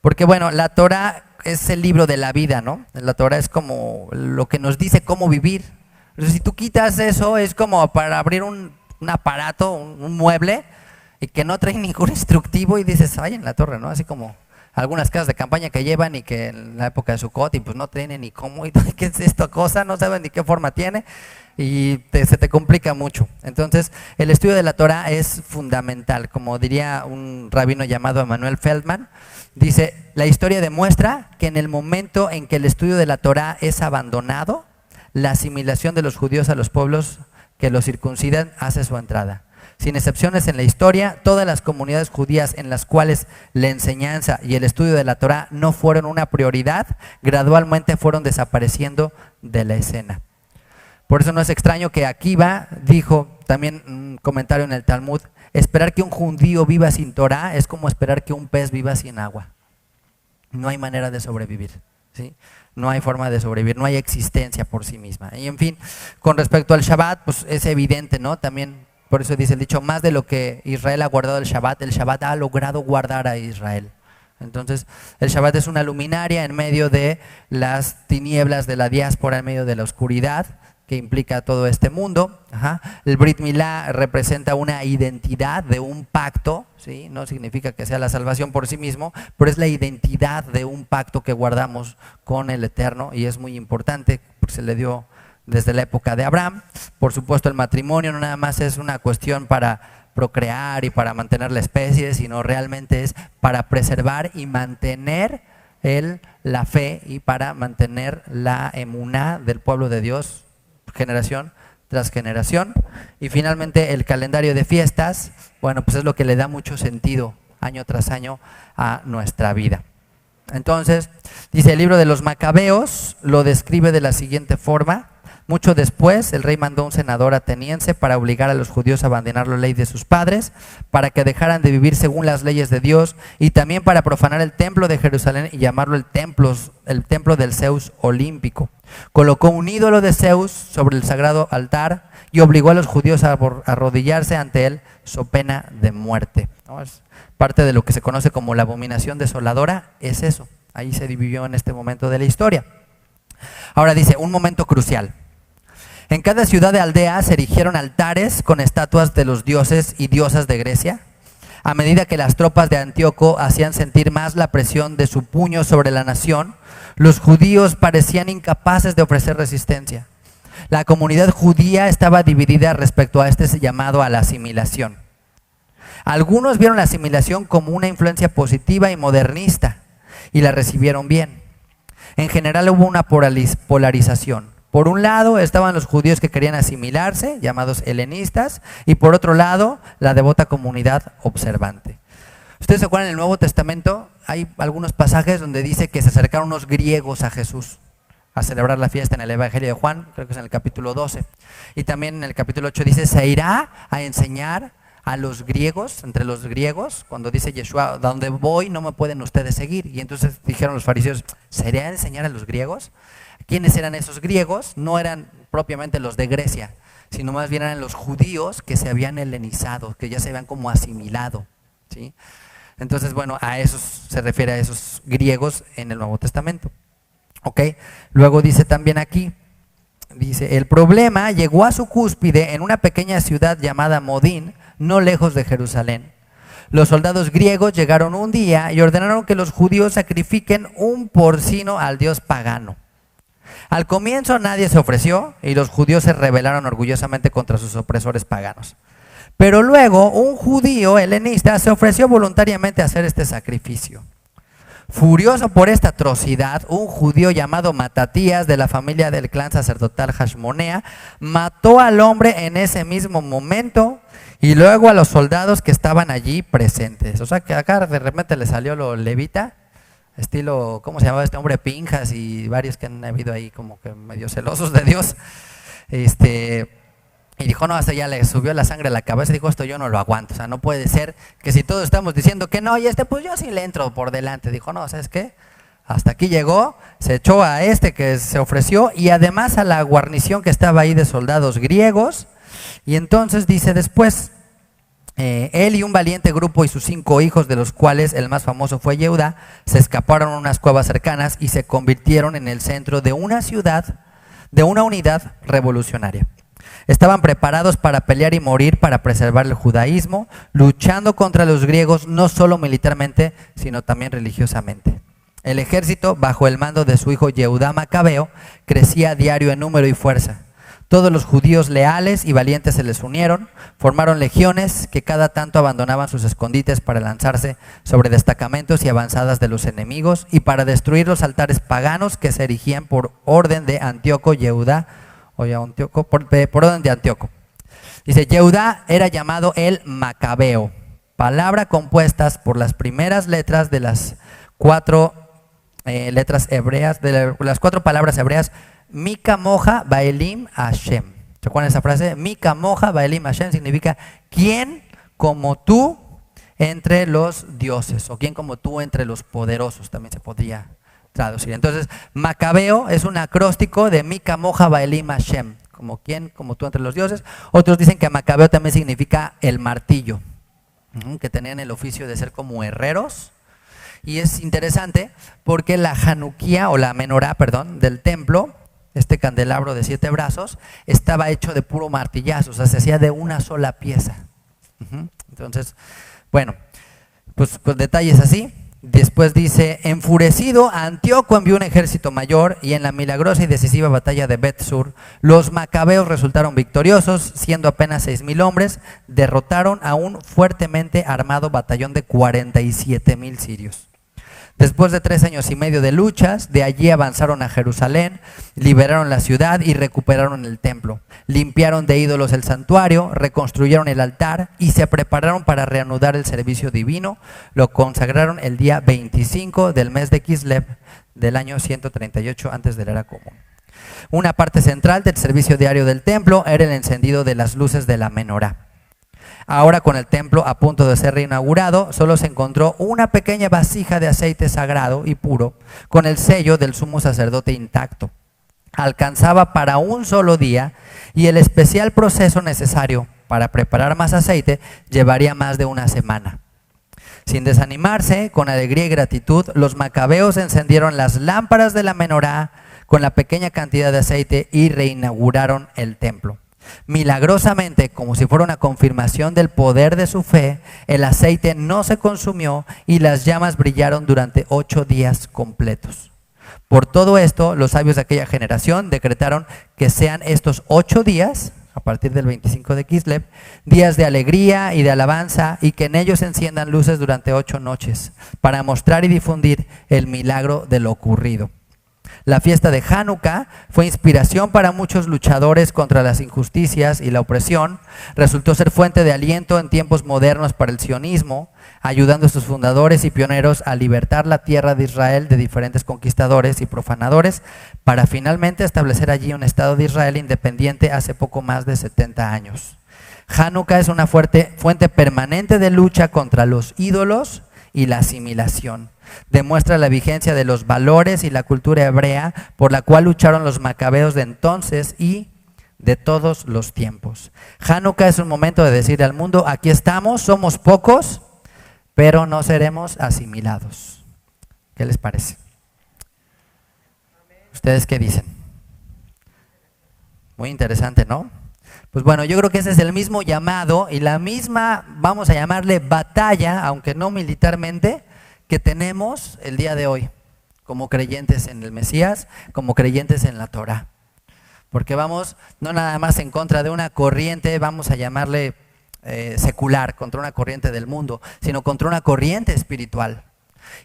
Porque bueno, la Torá es el libro de la vida, ¿no? La Torá es como lo que nos dice cómo vivir. Entonces, si tú quitas eso, es como para abrir un aparato, un mueble, y que no trae ningún instructivo y dices, ay, en la torre, ¿no? Así como algunas casas de campaña que llevan y que en la época de Sukkot y pues no tienen ni cómo, y qué es esta cosa, no saben ni qué forma tiene y se te complica mucho. Entonces, el estudio de la Torá es fundamental, como diría un rabino llamado Emanuel Feldman, dice, la historia demuestra que en el momento en que el estudio de la Torá es abandonado, la asimilación de los judíos a los pueblos que los circuncidan hace su entrada. Sin excepciones en la historia, todas las comunidades judías en las cuales la enseñanza y el estudio de la Torá no fueron una prioridad, gradualmente fueron desapareciendo de la escena. Por eso no es extraño que Akiva dijo, también un comentario en el Talmud, esperar que un judío viva sin Torá es como esperar que un pez viva sin agua. No hay manera de sobrevivir, ¿sí? No hay forma de sobrevivir, no hay existencia por sí misma. Y en fin, con respecto al Shabbat, pues es evidente, ¿no? También por eso dice el dicho, más de lo que Israel ha guardado el Shabbat ha logrado guardar a Israel. Entonces, el Shabbat es una luminaria en medio de las tinieblas de la diáspora, en medio de la oscuridad que implica todo este mundo. Ajá. El Brit Milá representa una identidad de un pacto, ¿sí? No significa que sea la salvación por sí mismo, pero es la identidad de un pacto que guardamos con el Eterno y es muy importante porque se le dio desde la época de Abraham. Por supuesto, el matrimonio no nada más es una cuestión para procrear y para mantener la especie, sino realmente es para preservar y mantener la fe y para mantener la emuná del pueblo de Dios generación tras generación. Y finalmente el calendario de fiestas, bueno, pues es lo que le da mucho sentido año tras año a nuestra vida. Entonces, dice el libro de los Macabeos, lo describe de la siguiente forma: mucho después, el rey mandó un senador ateniense para obligar a los judíos a abandonar la ley de sus padres, para que dejaran de vivir según las leyes de Dios, y también para profanar el templo de Jerusalén y llamarlo el templo del Zeus olímpico. Colocó un ídolo de Zeus sobre el sagrado altar y obligó a los judíos a arrodillarse ante él, so pena de muerte. ¿No? Es parte de lo que se conoce como la abominación desoladora, es eso. Ahí se dividió en este momento de la historia. Ahora dice, un momento crucial. En cada ciudad de aldea se erigieron altares con estatuas de los dioses y diosas de Grecia. A medida que las tropas de Antíoco hacían sentir más la presión de su puño sobre la nación, los judíos parecían incapaces de ofrecer resistencia. La comunidad judía estaba dividida respecto a este llamado a la asimilación. Algunos vieron la asimilación como una influencia positiva y modernista y la recibieron bien. En general hubo una polarización. Por un lado estaban los judíos que querían asimilarse, llamados helenistas, y por otro lado la devota comunidad observante. ¿Ustedes se acuerdan en el Nuevo Testamento? Hay algunos pasajes donde dice que se acercaron unos griegos a Jesús a celebrar la fiesta en el Evangelio de Juan, creo que es en el capítulo 12. Y también en el capítulo 8 dice, se irá a enseñar a los griegos, entre los griegos, cuando dice Yeshua, donde voy no me pueden ustedes seguir. Y entonces dijeron los fariseos, ¿se irá a enseñar a los griegos? ¿Quiénes eran esos griegos? No eran propiamente los de Grecia, sino más bien eran los judíos que se habían helenizado, que ya se habían como asimilado, ¿sí? Entonces, bueno, a esos se refiere, a esos griegos en el Nuevo Testamento. ¿Ok? Luego dice también aquí, dice, el problema llegó a su cúspide en una pequeña ciudad llamada Modín, no lejos de Jerusalén. Los soldados griegos llegaron un día y ordenaron que los judíos sacrifiquen un porcino al dios pagano. Al comienzo nadie se ofreció y los judíos se rebelaron orgullosamente contra sus opresores paganos. Pero luego un judío helenista se ofreció voluntariamente a hacer este sacrificio. Furioso por esta atrocidad, un judío llamado Matatías, de la familia del clan sacerdotal Hashmonea, mató al hombre en ese mismo momento y luego a los soldados que estaban allí presentes. O sea que acá de repente le salió lo levita, estilo, ¿cómo se llamaba este hombre? Pinjas y varios que han habido ahí como que medio celosos de Dios. Y dijo, no, hasta ya le subió la sangre a la cabeza y dijo, esto yo no lo aguanto. O sea, no puede ser que si todos estamos diciendo que no, y pues yo sí le entro por delante. Dijo, no, ¿sabes qué? Hasta aquí llegó, se echó a este que se ofreció y además a la guarnición que estaba ahí de soldados griegos. Y entonces dice después, él y un valiente grupo y sus 5 hijos, de los cuales el más famoso fue Yehuda, se escaparon a unas cuevas cercanas y se convirtieron en el centro de una ciudad, de una unidad revolucionaria. Estaban preparados para pelear y morir para preservar el judaísmo, luchando contra los griegos no solo militarmente, sino también religiosamente. El ejército, bajo el mando de su hijo Yehudá Macabeo, crecía a diario en número y fuerza. Todos los judíos leales y valientes se les unieron, formaron legiones que cada tanto abandonaban sus escondites para lanzarse sobre destacamentos y avanzadas de los enemigos y para destruir los altares paganos que se erigían por orden de Antíoco Yehudá, por orden de Antíoco. Dice, Yehudá era llamado el Macabeo, palabra compuestas por las primeras letras de las 4 letras hebreas, de las 4 palabras hebreas, Mika Moja Baelim Hashem. ¿Se acuerdan esa frase? Mika Moja Baelim Hashem significa ¿quién como tú entre los dioses? O ¿quién como tú entre los poderosos? También se podría traducir. Entonces, Macabeo es un acróstico de Mika Moja Baelim Hashem, como quién, como tú entre los dioses. Otros dicen que Macabeo también significa el martillo, que tenían el oficio de ser como herreros. Y es interesante porque la Januquía o la menorá, perdón, del templo, este candelabro de 7 brazos, estaba hecho de puro martillazo, o sea, se hacía de una sola pieza. Entonces, bueno, pues con detalles así. Después dice, enfurecido, Antíoco envió un ejército mayor y en la milagrosa y decisiva batalla de Bet-Sur, los macabeos resultaron victoriosos, siendo apenas 6,000 hombres, derrotaron a un fuertemente armado batallón de 47,000 sirios. Después de 3 años y medio de luchas, de allí avanzaron a Jerusalén, liberaron la ciudad y recuperaron el templo. Limpiaron de ídolos el santuario, reconstruyeron el altar y se prepararon para reanudar el servicio divino. Lo consagraron el día 25 del mes de Kislev del año 138 antes de la era común. Una parte central del servicio diario del templo era el encendido de las luces de la menorá. Ahora, con el templo a punto de ser reinaugurado, solo se encontró una pequeña vasija de aceite sagrado y puro con el sello del sumo sacerdote intacto. Alcanzaba para un solo día y el especial proceso necesario para preparar más aceite llevaría más de una semana. Sin desanimarse, con alegría y gratitud, los macabeos encendieron las lámparas de la menorá con la pequeña cantidad de aceite y reinauguraron el templo. Milagrosamente, como si fuera una confirmación del poder de su fe, el aceite no se consumió y las llamas brillaron durante 8 días completos. Por todo esto, los sabios de aquella generación decretaron que sean estos 8 días, a partir del 25 de Kislev, días de alegría y de alabanza, y que en ellos se enciendan luces durante 8 noches, para mostrar y difundir el milagro de lo ocurrido. La fiesta de Hanukkah fue inspiración para muchos luchadores contra las injusticias y la opresión. Resultó ser fuente de aliento en tiempos modernos para el sionismo, ayudando a sus fundadores y pioneros a libertar la tierra de Israel de diferentes conquistadores y profanadores, para finalmente establecer allí un Estado de Israel independiente hace poco más de 70 años. Hanukkah es una fuente permanente de lucha contra los ídolos y la asimilación. Demuestra la vigencia de los valores y la cultura hebrea por la cual lucharon los macabeos de entonces y de todos los tiempos. Hanukkah es un momento de decirle al mundo: aquí estamos, somos pocos, pero no seremos asimilados. ¿Qué les parece? ¿Ustedes qué dicen? Muy interesante, ¿no? Pues bueno, yo creo que ese es el mismo llamado y la misma, vamos a llamarle batalla, aunque no militarmente, que tenemos el día de hoy, como creyentes en el Mesías, como creyentes en la Torah. Porque vamos no nada más en contra de una corriente, vamos a llamarle secular, contra una corriente del mundo, sino contra una corriente espiritual.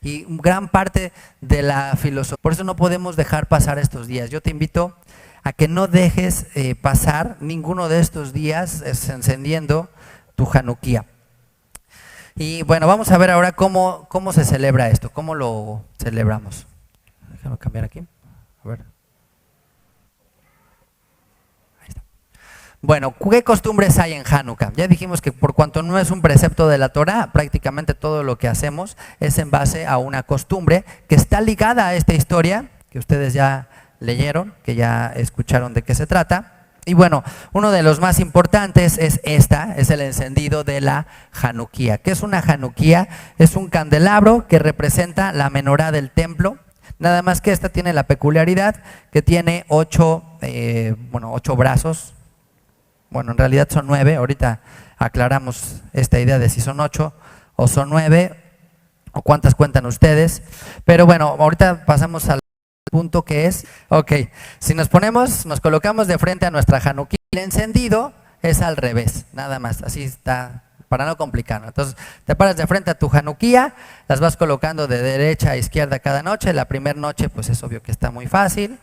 Y gran parte de la filosofía, por eso no podemos dejar pasar estos días. Yo te invito a que no dejes pasar ninguno de estos días encendiendo tu Hanukkah. Y bueno, vamos a ver ahora cómo se celebra esto, cómo lo celebramos. Déjame cambiar aquí. A ver. Ahí está. Bueno, ¿qué costumbres hay en Hanukkah? Ya dijimos que por cuanto no es un precepto de la Torah, prácticamente todo lo que hacemos es en base a una costumbre que está ligada a esta historia, que ustedes ya leyeron, que ya escucharon de qué se trata. Y bueno, uno de los más importantes es el encendido de la Hanukkah. ¿Qué es una Hanukkah? Es un candelabro que representa la menorá del templo, nada más que esta tiene la peculiaridad que tiene 8 brazos. Bueno, en realidad son 9, ahorita aclaramos esta idea de si son 8 o son 9, o cuántas cuentan ustedes, pero bueno, ahorita pasamos al punto que es, si nos colocamos de frente a nuestra Hanukkah, el encendido es al revés, nada más, así está, para no complicarlo. Entonces, te paras de frente a tu Hanukkah, las vas colocando de derecha a izquierda cada noche. La primera noche, pues es obvio que está muy fácil,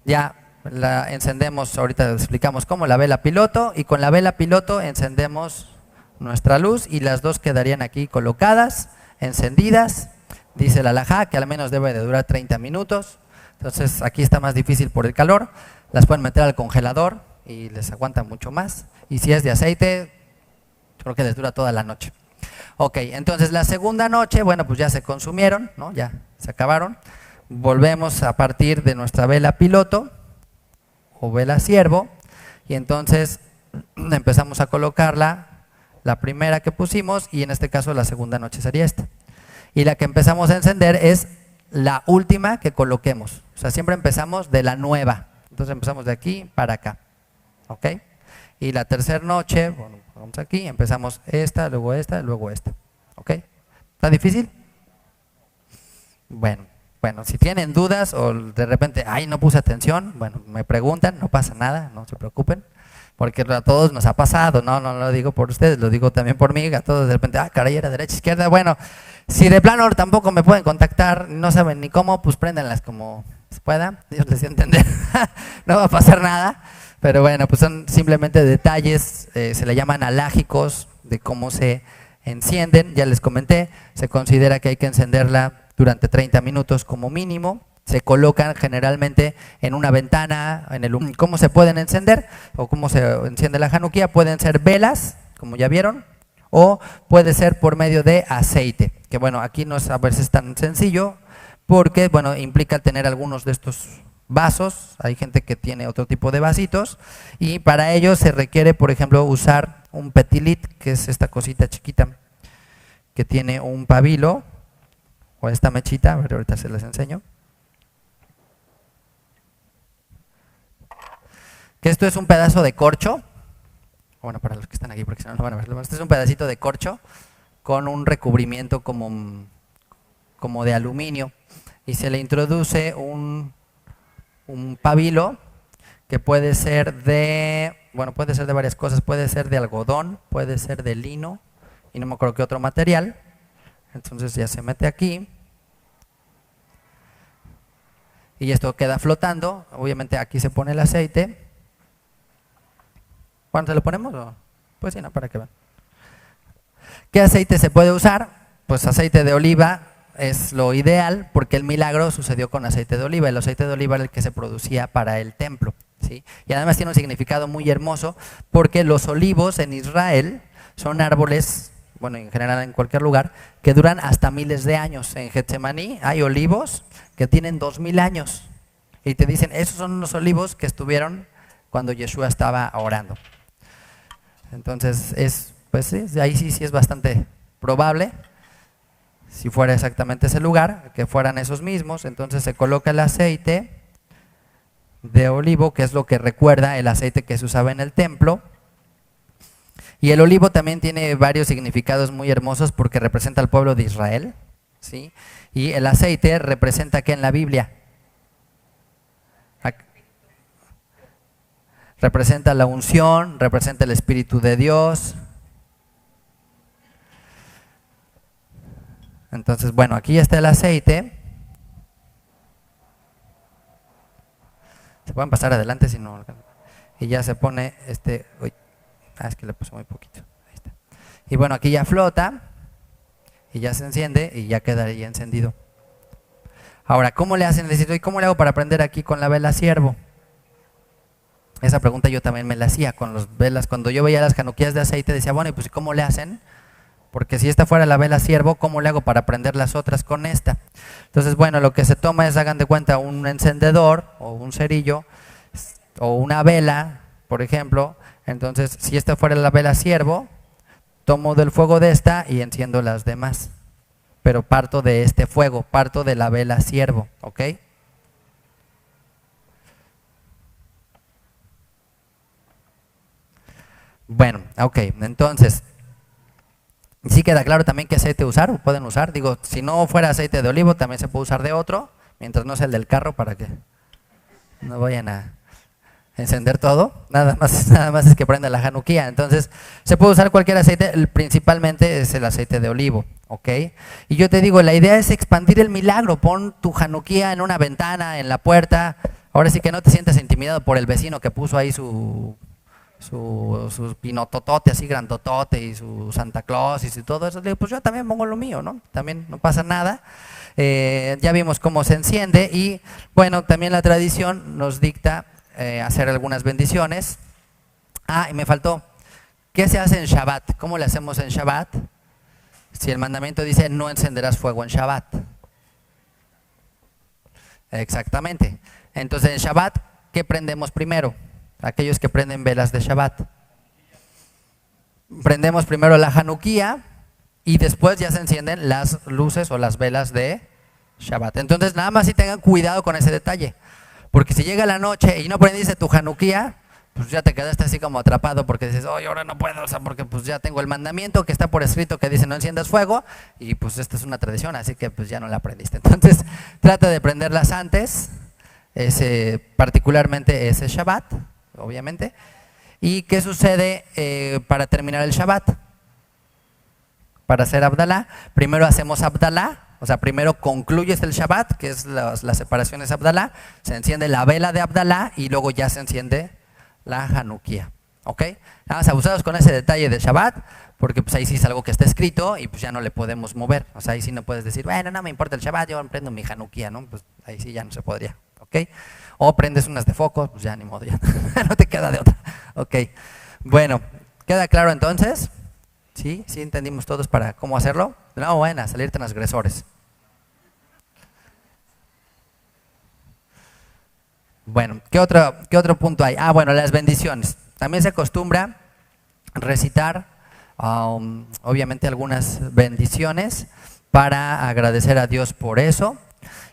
ya la encendemos, ahorita explicamos cómo, la vela piloto, y con la vela piloto encendemos nuestra luz y las dos quedarían aquí colocadas, encendidas. Dice la halajá que al menos debe de durar 30 minutos. Entonces aquí está más difícil por el calor, las pueden meter al congelador y les aguanta mucho más. Y si es de aceite, creo que les dura toda la noche. Entonces la segunda noche, bueno, pues ya se consumieron, ¿no? Ya se acabaron. Volvemos a partir de nuestra vela piloto o vela ciervo y entonces empezamos a colocarla, la primera que pusimos, y en este caso la segunda noche sería esta. Y la que empezamos a encender es la última que coloquemos. O sea, siempre empezamos de la nueva. Entonces empezamos de aquí para acá. ¿Ok? Y la tercera noche, bueno, vamos aquí, empezamos esta, luego esta, luego esta. ¿Ok? ¿Está difícil? Bueno, si tienen dudas o de repente, no puse atención, bueno, me preguntan, no pasa nada, no se preocupen. porque a todos nos ha pasado, no lo digo por ustedes, lo digo también por mí, a todos de repente, caray, era derecha, izquierda, bueno, si de plano tampoco me pueden contactar, no saben ni cómo, pues préndanlas como se pueda, Dios les dio a entender, no va a pasar nada, pero bueno, pues son simplemente detalles, se le llaman alágicos de cómo se encienden, ya les comenté, se considera que hay que encenderla durante 30 minutos como mínimo. Se colocan generalmente en una ventana, ¿cómo se pueden encender? O cómo se enciende la Januquía, pueden ser velas, como ya vieron, o puede ser por medio de aceite, que bueno, aquí no es a veces tan sencillo, porque bueno, implica tener algunos de estos vasos, hay gente que tiene otro tipo de vasitos, y para ello se requiere, por ejemplo, usar un petilit, que es esta cosita chiquita, que tiene un pabilo, o esta mechita, a ver, ahorita se les enseño. Que esto es un pedazo de corcho, bueno, para los que están aquí, porque si no, no van a verlo, este es un pedacito de corcho con un recubrimiento como de aluminio, y se le introduce un pabilo que puede ser de, bueno, puede ser de varias cosas, puede ser de algodón, puede ser de lino, y no me acuerdo qué otro material. Entonces ya se mete aquí, y esto queda flotando, obviamente aquí se pone el aceite. ¿Cuándo se lo ponemos? Pues sí, no, para que vean. ¿Qué aceite se puede usar? Pues aceite de oliva es lo ideal, porque el milagro sucedió con aceite de oliva. El aceite de oliva era el que se producía para el templo, ¿sí? Y además tiene un significado muy hermoso, porque los olivos en Israel son árboles, bueno, en general en cualquier lugar, que duran hasta miles de años. En Getsemaní hay olivos que tienen 2000 años. Y te dicen, esos son los olivos que estuvieron cuando Yeshua estaba orando. Entonces, pues sí, ahí sí es bastante probable, si fuera exactamente ese lugar, que fueran esos mismos. Entonces se coloca el aceite de olivo, que es lo que recuerda el aceite que se usaba en el templo. Y el olivo también tiene varios significados muy hermosos, porque representa al pueblo de Israel, ¿sí? Y el aceite representa ¿qué en la Biblia? Representa la unción, representa el Espíritu de Dios. Entonces, bueno, aquí ya está el aceite. Se pueden pasar adelante si no. Y ya se pone uy, es que le puse muy poquito. Ahí está. Y bueno, aquí ya flota, y ya se enciende, y ya quedaría encendido. Ahora, ¿cómo le hacen? ¿Y cómo le hago para prender aquí con la vela siervo? Esa pregunta yo también me la hacía con las velas. Cuando yo veía las januquías de aceite, decía, bueno, ¿y pues cómo le hacen? Porque si esta fuera la vela siervo, ¿cómo le hago para prender las otras con esta? Entonces, bueno, lo que se toma es, hagan de cuenta, un encendedor o un cerillo o una vela, por ejemplo. Entonces, si esta fuera la vela siervo, tomo del fuego de esta y enciendo las demás. Pero parto de este fuego, parto de la vela siervo, ¿ok? Bueno, ok, entonces, sí queda claro también qué aceite usar, o pueden usar. Digo, si no fuera aceite de olivo, también se puede usar de otro, mientras no sea el del carro, para que no vayan a encender todo. Nada más es que prenda la januquía. Entonces, se puede usar cualquier aceite, principalmente es el aceite de olivo, ¿ok? Y yo te digo, la idea es expandir el milagro. Pon tu januquía en una ventana, en la puerta. Ahora sí que no te sientas intimidado por el vecino que puso ahí su pinototote así grandotote y su Santa Claus y todo eso. Pues yo también pongo lo mío, ¿no? También no pasa nada. Ya vimos cómo se enciende, y bueno, también la tradición nos dicta hacer algunas bendiciones. Y me faltó, ¿qué se hace en Shabbat? ¿Cómo le hacemos en Shabbat? Si el mandamiento dice no encenderás fuego en Shabbat. Exactamente. Entonces en Shabbat, ¿qué prendemos primero? Aquellos que prenden velas de Shabbat. Prendemos primero la januquía, y después ya se encienden las luces o las velas de Shabbat. Entonces nada más si tengan cuidado con ese detalle, porque si llega la noche y no prendiste tu januquía, pues ya te quedaste así como atrapado, porque dices, oye, ahora no puedo, o sea, porque pues ya tengo el mandamiento que está por escrito que dice no enciendas fuego, y pues esta es una tradición, así que pues ya no la prendiste. Entonces trata de prenderlas antes, particularmente ese Shabbat, obviamente. ¿Y qué sucede para terminar el Shabbat? Para hacer Abdalá, primero hacemos Abdalá, o sea, primero concluyes el Shabbat, que es la separación es Abdalá, se enciende la vela de Abdalá y luego ya se enciende la Hanukkah. ¿Ok? Nada más abusados con ese detalle del Shabbat, porque pues ahí sí es algo que está escrito y pues ya no le podemos mover. O sea, ahí sí no puedes decir, bueno, no me importa el Shabbat, yo prendo mi Hanukkah, ¿no? Pues ahí sí ya no se podría. ¿Ok? O prendes unas de foco, pues ya ni modo, ya no te queda de otra. ¿Ok? Bueno, ¿queda claro entonces? ¿Sí? ¿Sí entendimos todos para cómo hacerlo? No, bueno, a salir transgresores. Bueno, ¿qué otro punto hay? Ah, bueno, las bendiciones. También se acostumbra recitar, obviamente, algunas bendiciones para agradecer a Dios por eso.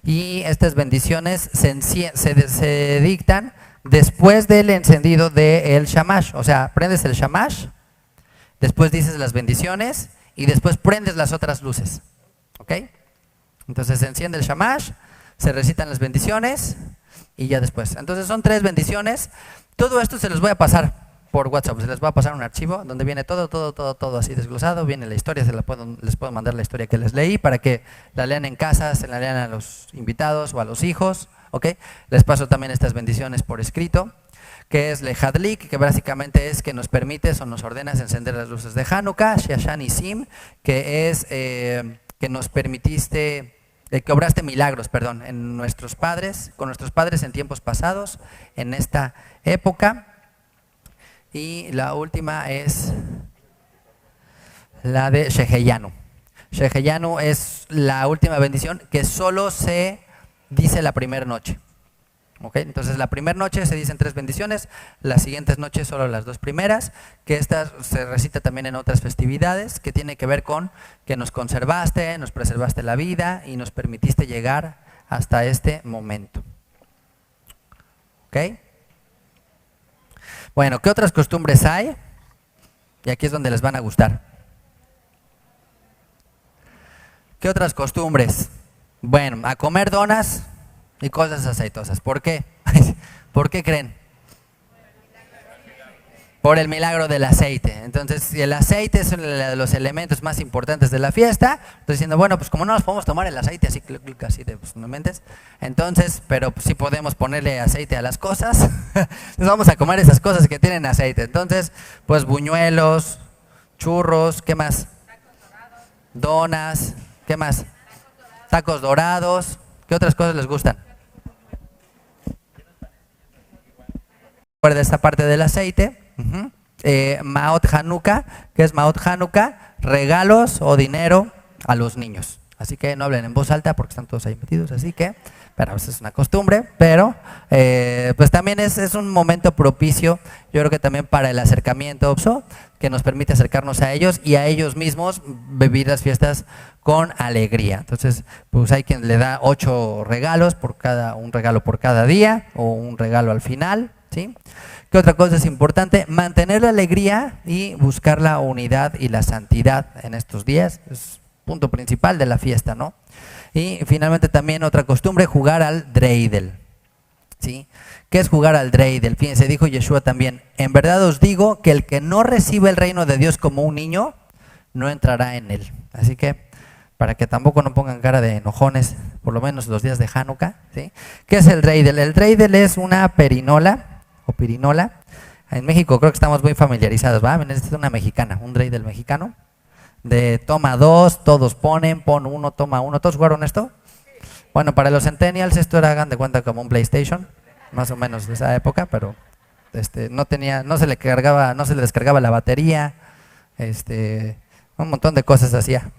Y estas bendiciones se dictan después del encendido del shamash. O sea, prendes el shamash, después dices las bendiciones y después prendes las otras luces. ¿Ok? Entonces se enciende el shamash, se recitan las bendiciones y ya después. Entonces son 3 bendiciones. Todo esto se los voy a pasar por WhatsApp. Se les va a pasar un archivo donde viene todo así desglosado. Viene la historia, les puedo mandar la historia que les leí para que la lean en casa, se la lean a los invitados o a los hijos. ¿Ok? Les paso también estas bendiciones por escrito, que es Lehadlik, que básicamente es que nos permites o nos ordenas encender las luces de Hanukkah, Shashan y Sim, que es que nos permitiste, que obraste milagros, perdón, con nuestros padres en tiempos pasados, en esta época. Y la última es la de Sheheyanu. Sheheyanu es la última bendición que solo se dice la primera noche. ¿Okay? Entonces la primera noche se dicen 3 bendiciones, las siguientes noches solo las 2 primeras, que esta se recita también en otras festividades, que tiene que ver con que nos conservaste, nos preservaste la vida y nos permitiste llegar hasta este momento. ¿Ok? Bueno, ¿qué otras costumbres hay? Y aquí es donde les van a gustar. ¿Qué otras costumbres? Bueno, a comer donas y cosas aceitosas. ¿Por qué? ¿Por qué creen? Por el milagro del aceite. Entonces, si el aceite es uno de los elementos más importantes de la fiesta, estoy diciendo, bueno, pues como no nos podemos tomar el aceite así de pues, no mentes, entonces, pero pues, sí podemos ponerle aceite a las cosas, entonces vamos a comer esas cosas que tienen aceite. Entonces, pues buñuelos, churros, ¿qué más? Donas, ¿qué más? Tacos dorados, ¿qué otras cosas les gustan? Recuerda esta parte del aceite. Maot Hanukkah, ¿qué es Maot Hanukkah? Regalos o dinero a los niños. Así que no hablen en voz alta porque están todos ahí metidos, así que, pero es una costumbre, pero pues también es un momento propicio, yo creo que también para el acercamiento, que nos permite acercarnos a ellos y a ellos mismos vivir las fiestas con alegría. Entonces, pues hay quien le da 8 regalos, un regalo por cada día o un regalo al final, ¿sí? ¿Qué otra cosa es importante? Mantener la alegría y buscar la unidad y la santidad en estos días. Es punto principal de la fiesta, ¿no? Y finalmente también otra costumbre, jugar al dreidel. ¿Sí? ¿Qué es jugar al dreidel? Fíjense, dijo Yeshua también, en verdad os digo que el que no recibe el reino de Dios como un niño, no entrará en él. Así que, para que tampoco no pongan cara de enojones, por lo menos los días de Hanukkah, ¿sí? ¿Qué es el dreidel? El dreidel es una perinola, o pirinola. En México creo que estamos muy familiarizados, ¿va? Esta es una mexicana, un dreidel mexicano. De toma 2, todos pon 1, toma 1. ¿Todos jugaron esto? Bueno, para los centennials esto era, hagan de cuenta, como un PlayStation, más o menos de esa época, pero no se le descargaba la batería, un montón de cosas hacía.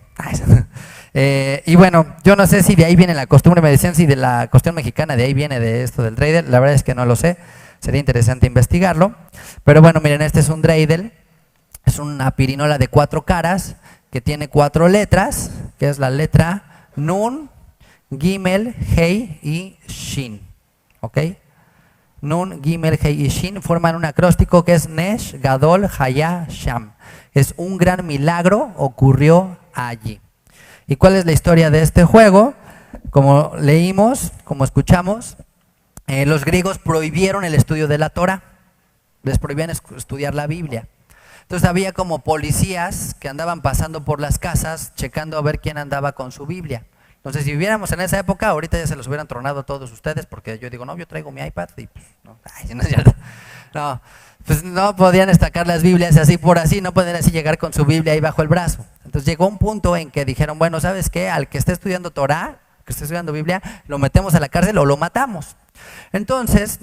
Y bueno, yo no sé si de ahí viene la costumbre, me decían si de la cuestión mexicana de ahí viene de esto del dreidel, la verdad es que no lo sé. Sería interesante investigarlo. Pero bueno, miren, este es un dreidel. Es una pirinola de 4 caras que tiene 4 letras, que es la letra Nun, Gimel, Hei y Shin. ¿Ok? Nun, Gimel, Hei y Shin forman un acróstico que es Nesh, Gadol, Haya, Sham. Es un gran milagro, ocurrió allí. ¿Y cuál es la historia de este juego? Como leímos, como escuchamos, los griegos prohibieron el estudio de la Torah. les prohibían estudiar la Biblia. Entonces había como policías que andaban pasando por las casas, checando a ver quién andaba con su Biblia. Entonces, si viviéramos en esa época, ahorita ya se los hubieran tronado a todos ustedes, porque yo digo, no, yo traigo mi iPad y pues, no, ay, no es cierto. No, pues no podían estacar las Biblias así por así, no podían así llegar con su Biblia ahí bajo el brazo. Entonces llegó un punto en que dijeron, bueno, ¿sabes qué? Al que esté estudiando Torah, que esté estudiando Biblia, lo metemos a la cárcel o lo matamos. Entonces,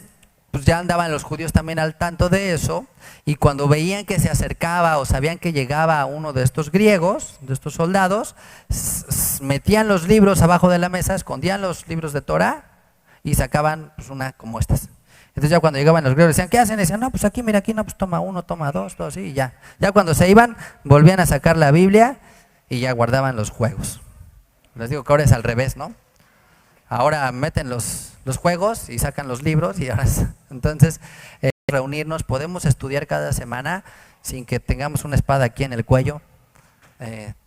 pues ya andaban los judíos también al tanto de eso, y cuando veían que se acercaba o sabían que llegaba uno de estos griegos, de estos soldados, metían los libros abajo de la mesa, escondían los libros de Torah y sacaban pues una como estas. Entonces ya cuando llegaban los griegos decían, ¿qué hacen? Y decían, no, pues aquí, mira, aquí no, pues toma uno, toma dos, todo así y ya. Ya cuando se iban, volvían a sacar la Biblia y ya guardaban los juegos. Les digo que ahora es al revés, ¿no? Ahora meten los juegos y sacan los libros y ahora entonces reunirnos, podemos estudiar cada semana sin que tengamos una espada aquí en el cuello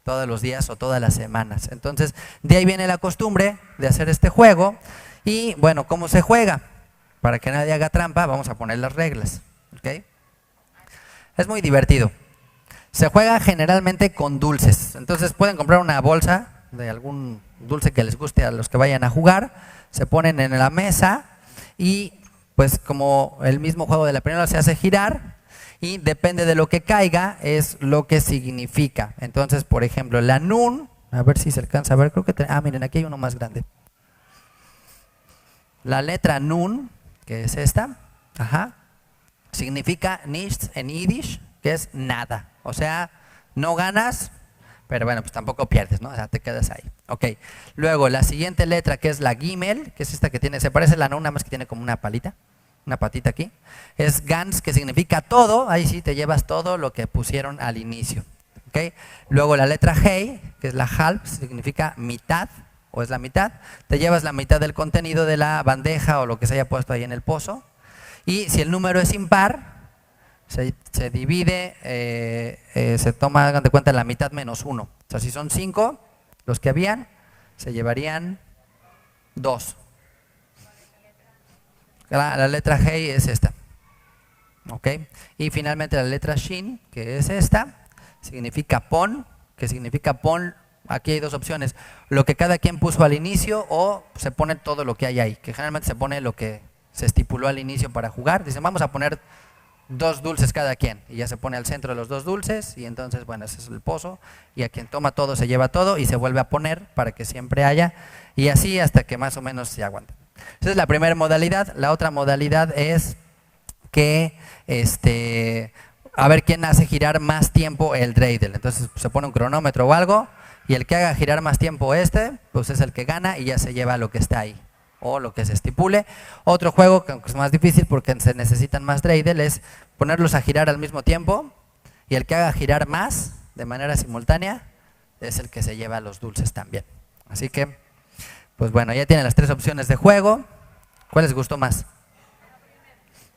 todos los días o todas las semanas. Entonces de ahí viene la costumbre de hacer este juego. Y bueno, ¿cómo se juega? Para que nadie haga trampa, vamos a poner las reglas, ¿okay? Es muy divertido. Se juega generalmente con dulces. Entonces pueden comprar una bolsa de algún dulce que les guste a los que vayan a jugar, se ponen en la mesa y pues como el mismo juego de la primera se hace girar y depende de lo que caiga es lo que significa. Entonces, por ejemplo, la Nun, a ver si se alcanza a ver, creo que miren, aquí hay uno más grande. La letra Nun, que es esta, significa nichts en Yiddish, que es nada, o sea, no ganas, pero bueno, pues tampoco pierdes, ¿no? O sea, te quedas ahí. Ok. Luego, la siguiente letra, que es la Gimel, que es esta que tiene, se parece a la Nun, nada más que tiene como una palita, una patita aquí. Es Gans, que significa todo, ahí sí te llevas todo lo que pusieron al inicio. Ok. Luego, la letra Hei, que es la Halb, significa mitad, o es la mitad. Te llevas la mitad del contenido de la bandeja o lo que se haya puesto ahí en el pozo. Y si el número es impar, se divide, se toma, hagan de cuenta, la mitad menos 1. O sea, si son 5 los que habían, se llevarían 2. La letra Hei es esta. ¿Ok? Y finalmente la letra Shin, que es esta, significa pon, que significa pon. Aquí hay dos opciones, lo que cada quien puso al inicio o se pone todo lo que hay ahí, que generalmente se pone lo que se estipuló al inicio para jugar. Dicen, vamos a poner 2 dulces cada quien, y ya se pone al centro de los 2 dulces, y entonces, bueno, ese es el pozo, y a quien toma todo se lleva todo, y se vuelve a poner para que siempre haya, y así hasta que más o menos se aguante. Esa es la primera modalidad. La otra modalidad es que, a ver quién hace girar más tiempo el dreidel. Entonces se pone un cronómetro o algo, y el que haga girar más tiempo pues es el que gana y ya se lleva lo que está ahí, o lo que se estipule. Otro juego que es más difícil porque se necesitan más dreidel es ponerlos a girar al mismo tiempo, y el que haga girar más de manera simultánea es el que se lleva los dulces también. Así que, pues bueno, ya tienen las 3 opciones de juego. ¿Cuál les gustó más?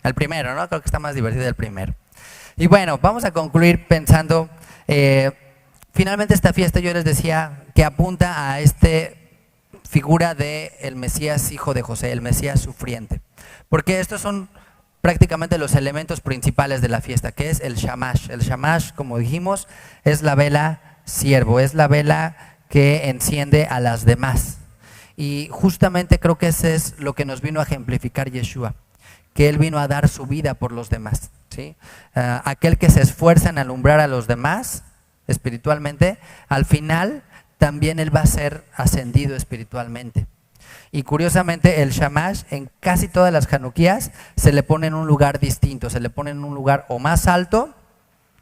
El primero, ¿no? Creo que está más divertido el primero. Y bueno, vamos a concluir pensando, finalmente esta fiesta yo les decía que apunta a figura del Mesías hijo de José, el Mesías sufriente. Porque estos son prácticamente los elementos principales de la fiesta, que es el shamash. El shamash, como dijimos, es la vela siervo, es la vela que enciende a las demás. Y justamente creo que ese es lo que nos vino a ejemplificar Yeshua, que Él vino a dar su vida por los demás, ¿sí? Aquel que se esfuerza en alumbrar a los demás espiritualmente, al final también él va a ser ascendido espiritualmente. Y curiosamente el shamash en casi todas las januquías se le pone en un lugar distinto, se le pone en un lugar o más alto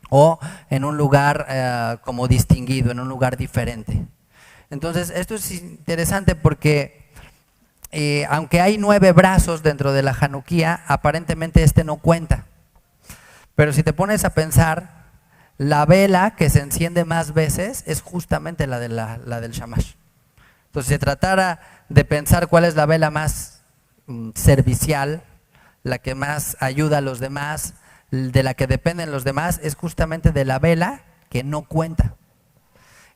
o en un lugar como distinguido, en un lugar diferente. Entonces esto es interesante porque aunque hay 9 brazos dentro de la januquía, aparentemente no cuenta. Pero si te pones a pensar, la vela que se enciende más veces es justamente la del shamash. Entonces, si se tratara de pensar cuál es la vela más servicial, la que más ayuda a los demás, de la que dependen los demás, es justamente de la vela que no cuenta.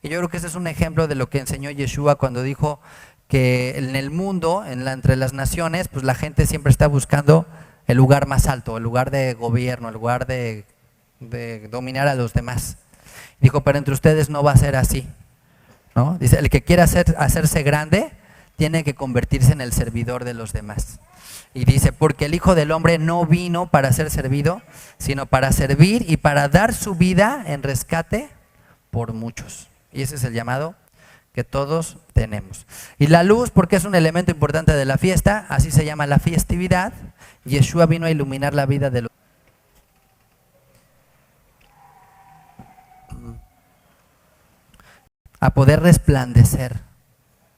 Y yo creo que ese es un ejemplo de lo que enseñó Yeshua cuando dijo que en el mundo, entre las naciones, pues la gente siempre está buscando el lugar más alto, el lugar de gobierno, el lugar de dominar a los demás. Dijo, pero entre ustedes no va a ser así, ¿no? Dice, el que quiera hacerse grande tiene que convertirse en el servidor de los demás. Y dice, porque el Hijo del Hombre no vino para ser servido, sino para servir y para dar su vida en rescate por muchos. Y ese es el llamado que todos tenemos. Y la luz, porque es un elemento importante de la fiesta, así se llama la festividad. Yeshua vino a iluminar la vida de los a poder resplandecer,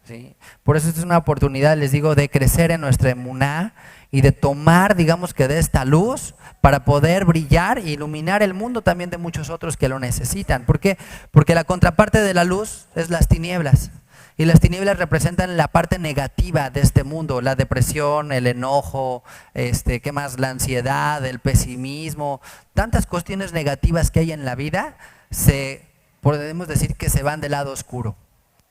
¿sí? Por eso esta es una oportunidad, les digo, de crecer en nuestra emuná y de tomar, digamos que de esta luz para poder brillar e iluminar el mundo también de muchos otros que lo necesitan. ¿Por qué? Porque la contraparte de la luz es las tinieblas. Y las tinieblas representan la parte negativa de este mundo, la depresión, el enojo, ¿qué más? La ansiedad, el pesimismo, tantas cuestiones negativas que hay en la vida, podemos decir que se van del lado oscuro,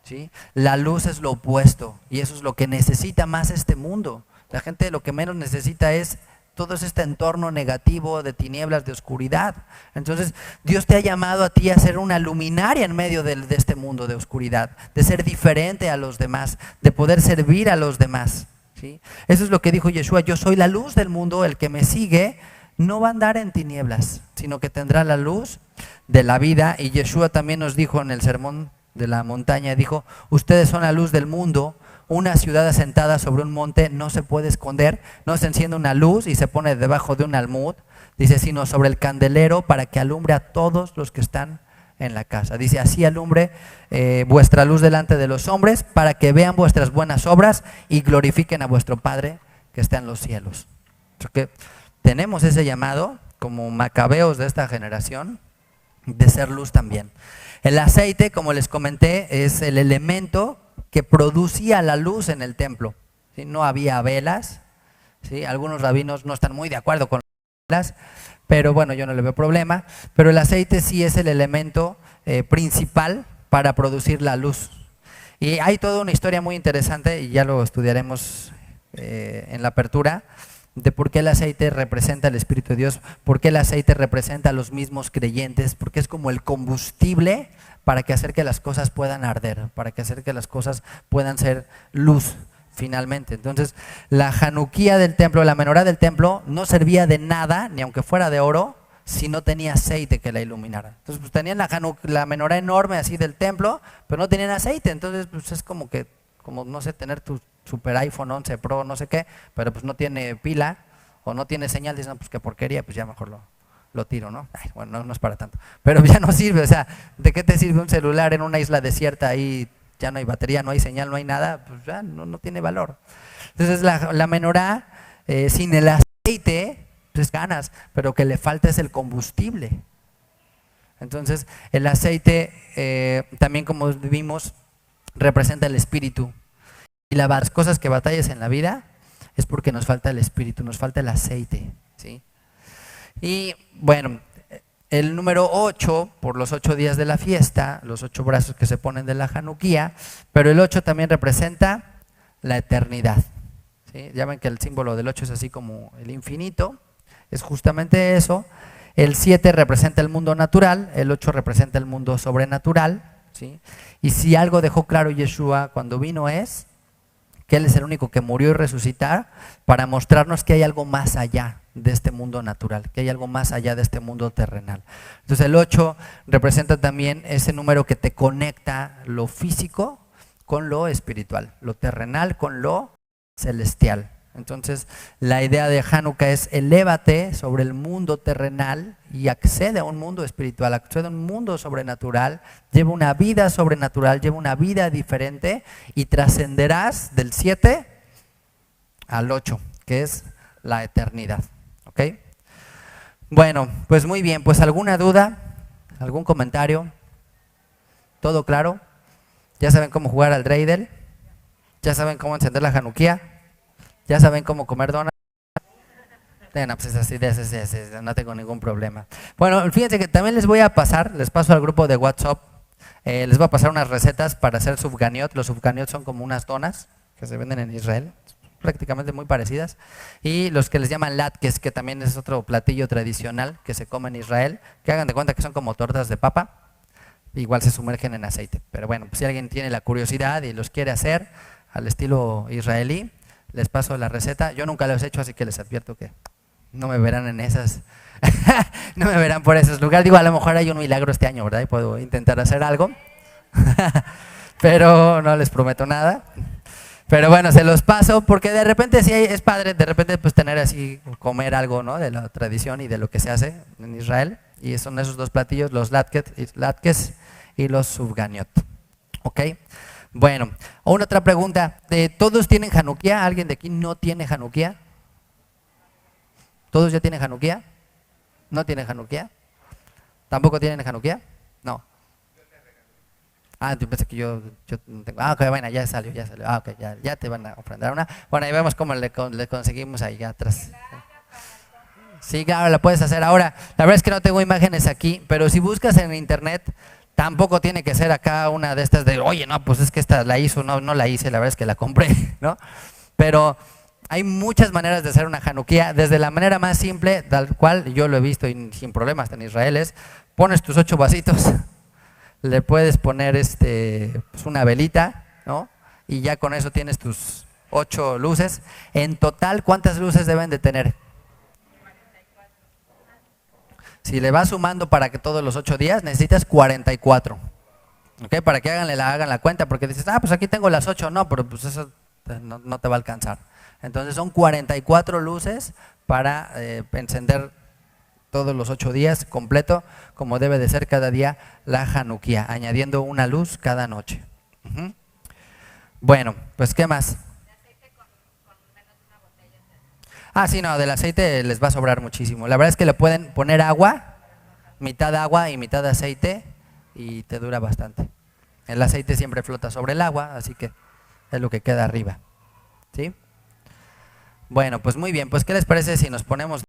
¿sí? La luz es lo opuesto y eso es lo que necesita más este mundo. La gente lo que menos necesita es todo este entorno negativo de tinieblas, de oscuridad. Entonces Dios te ha llamado a ti a ser una luminaria en medio de este mundo de oscuridad, de ser diferente a los demás, de poder servir a los demás, ¿sí? Eso es lo que dijo Yeshua, yo soy la luz del mundo, el que me sigue no va a andar en tinieblas, sino que tendrá la luz de la vida. Y Yeshua también nos dijo en el sermón de la montaña, dijo, ustedes son la luz del mundo, una ciudad asentada sobre un monte no se puede esconder, no se enciende una luz y se pone debajo de un almud, dice, sino sobre el candelero para que alumbre a todos los que están en la casa. Dice, así alumbre vuestra luz delante de los hombres para que vean vuestras buenas obras y glorifiquen a vuestro Padre que está en los cielos. Porque tenemos ese llamado como macabeos de esta generación de ser luz también. El aceite, como les comenté, es el elemento que producía la luz en el templo, ¿sí? No había velas, ¿sí? Algunos rabinos no están muy de acuerdo con las velas, pero bueno, yo no le veo problema. Pero el aceite sí es el elemento principal para producir la luz. Y hay toda una historia muy interesante, y ya lo estudiaremos en la apertura, de por qué el aceite representa el Espíritu de Dios, por qué el aceite representa a los mismos creyentes, porque es como el combustible para que hacer que las cosas puedan arder, para que hacer que las cosas puedan ser luz finalmente. Entonces, la Hanuquía del templo, la menorá del templo, no servía de nada, ni aunque fuera de oro, si no tenía aceite que la iluminara. Entonces, pues tenían la menorá enorme así del templo, pero no tenían aceite. Entonces, pues es como que, como no sé, tener tu super iPhone 11 Pro, no sé qué, pero pues no tiene pila o no tiene señal, dicen, no, pues qué porquería, pues ya mejor lo tiro, ¿no? Ay, bueno, no es para tanto, pero ya no sirve. O sea, ¿de qué te sirve un celular en una isla desierta ahí? Ya no hay batería, no hay señal, no hay nada, pues ya no tiene valor. Entonces la menorá, sin el aceite, pues ganas, pero que le falta es el combustible. Entonces el aceite también, como vimos, representa el espíritu. Y las cosas que batallas en la vida es porque nos falta el espíritu, nos falta el aceite, ¿sí? Y bueno, el número 8, por los 8 días de la fiesta, los 8 brazos que se ponen de la Hanuquía, pero el 8 también representa la eternidad, ¿sí? Ya ven que el símbolo del 8 es así como el infinito, es justamente eso. El 7 representa el mundo natural, el 8 representa el mundo sobrenatural, ¿sí? Y si algo dejó claro Yeshua cuando vino es que Él es el único que murió y resucitar para mostrarnos que hay algo más allá de este mundo natural, que hay algo más allá de este mundo terrenal. Entonces el 8 representa también ese número que te conecta lo físico con lo espiritual, lo terrenal con lo celestial. Entonces la idea de Hanukkah es elévate sobre el mundo terrenal y accede a un mundo espiritual, accede a un mundo sobrenatural, lleva una vida sobrenatural, lleva una vida diferente y trascenderás del 7 al 8, que es la eternidad. ¿Ok? Bueno, pues muy bien, pues ¿alguna duda? ¿Algún comentario? ¿Todo claro? ¿Ya saben cómo jugar al dreidel? ¿Ya saben cómo encender la Hanukkah? ¿Ya saben cómo comer donas? Bueno, pues así, no tengo ningún problema. Bueno, fíjense que también les paso al grupo de WhatsApp, les voy a pasar unas recetas para hacer sufganiot. Los sufganiot son como unas donas que se venden en Israel, prácticamente muy parecidas. Y los que les llaman latkes, que también es otro platillo tradicional que se come en Israel, que hagan de cuenta que son como tortas de papa, igual se sumergen en aceite. Pero bueno, pues si alguien tiene la curiosidad y los quiere hacer al estilo israelí, les paso la receta. Yo nunca los he hecho, así que les advierto que no me verán en esas, no me verán por esos lugares. Digo, a lo mejor hay un milagro este año, ¿verdad? Y puedo intentar hacer algo, pero no les prometo nada. Pero bueno, se los paso porque de repente sí es padre, de repente pues tener así, comer algo, ¿no? De la tradición y de lo que se hace en Israel. Y son esos dos platillos, los latkes y los subganiot. ¿Ok? Bueno, una otra pregunta. ¿Todos tienen Hanukkah? ¿Alguien de aquí no tiene Hanukkah? ¿Todos ya tienen Hanukkah? ¿No tienen Hanukkah? ¿Tampoco tienen Hanukkah? No. Ah, yo pensé que yo no tengo. Ah, ok, bueno, ya salió. Ah, ok, ya te van a ofrendar una. Bueno, ahí vemos cómo le conseguimos ahí atrás. Sí, claro, la puedes hacer. Ahora, la verdad es que no tengo imágenes aquí, pero si buscas en internet, tampoco tiene que ser acá una de estas de, oye, no, pues es que esta la hizo, no la hice, la verdad es que la compré, ¿no? Pero hay muchas maneras de hacer una Hanukkah, desde la manera más simple, tal cual yo lo he visto y sin problemas en Israel, es pones tus 8 vasitos, le puedes poner pues una velita, ¿no? Y ya con eso tienes tus 8 luces. En total, ¿cuántas luces deben de tener? Si le vas sumando para que todos los 8 días, necesitas 44. ¿Ok? Para que hagan la cuenta, porque dices, pues aquí tengo las 8, no, pero pues eso no te va a alcanzar. Entonces son 44 luces para encender todos los 8 días completo, como debe de ser cada día la Hanukkah, añadiendo una luz cada noche. Bueno, pues ¿qué más? Sí, no, del aceite les va a sobrar muchísimo. La verdad es que le pueden poner agua y mitad aceite, y te dura bastante. El aceite siempre flota sobre el agua, así que es lo que queda arriba. ¿Sí? Bueno, pues muy bien, pues ¿qué les parece si nos ponemos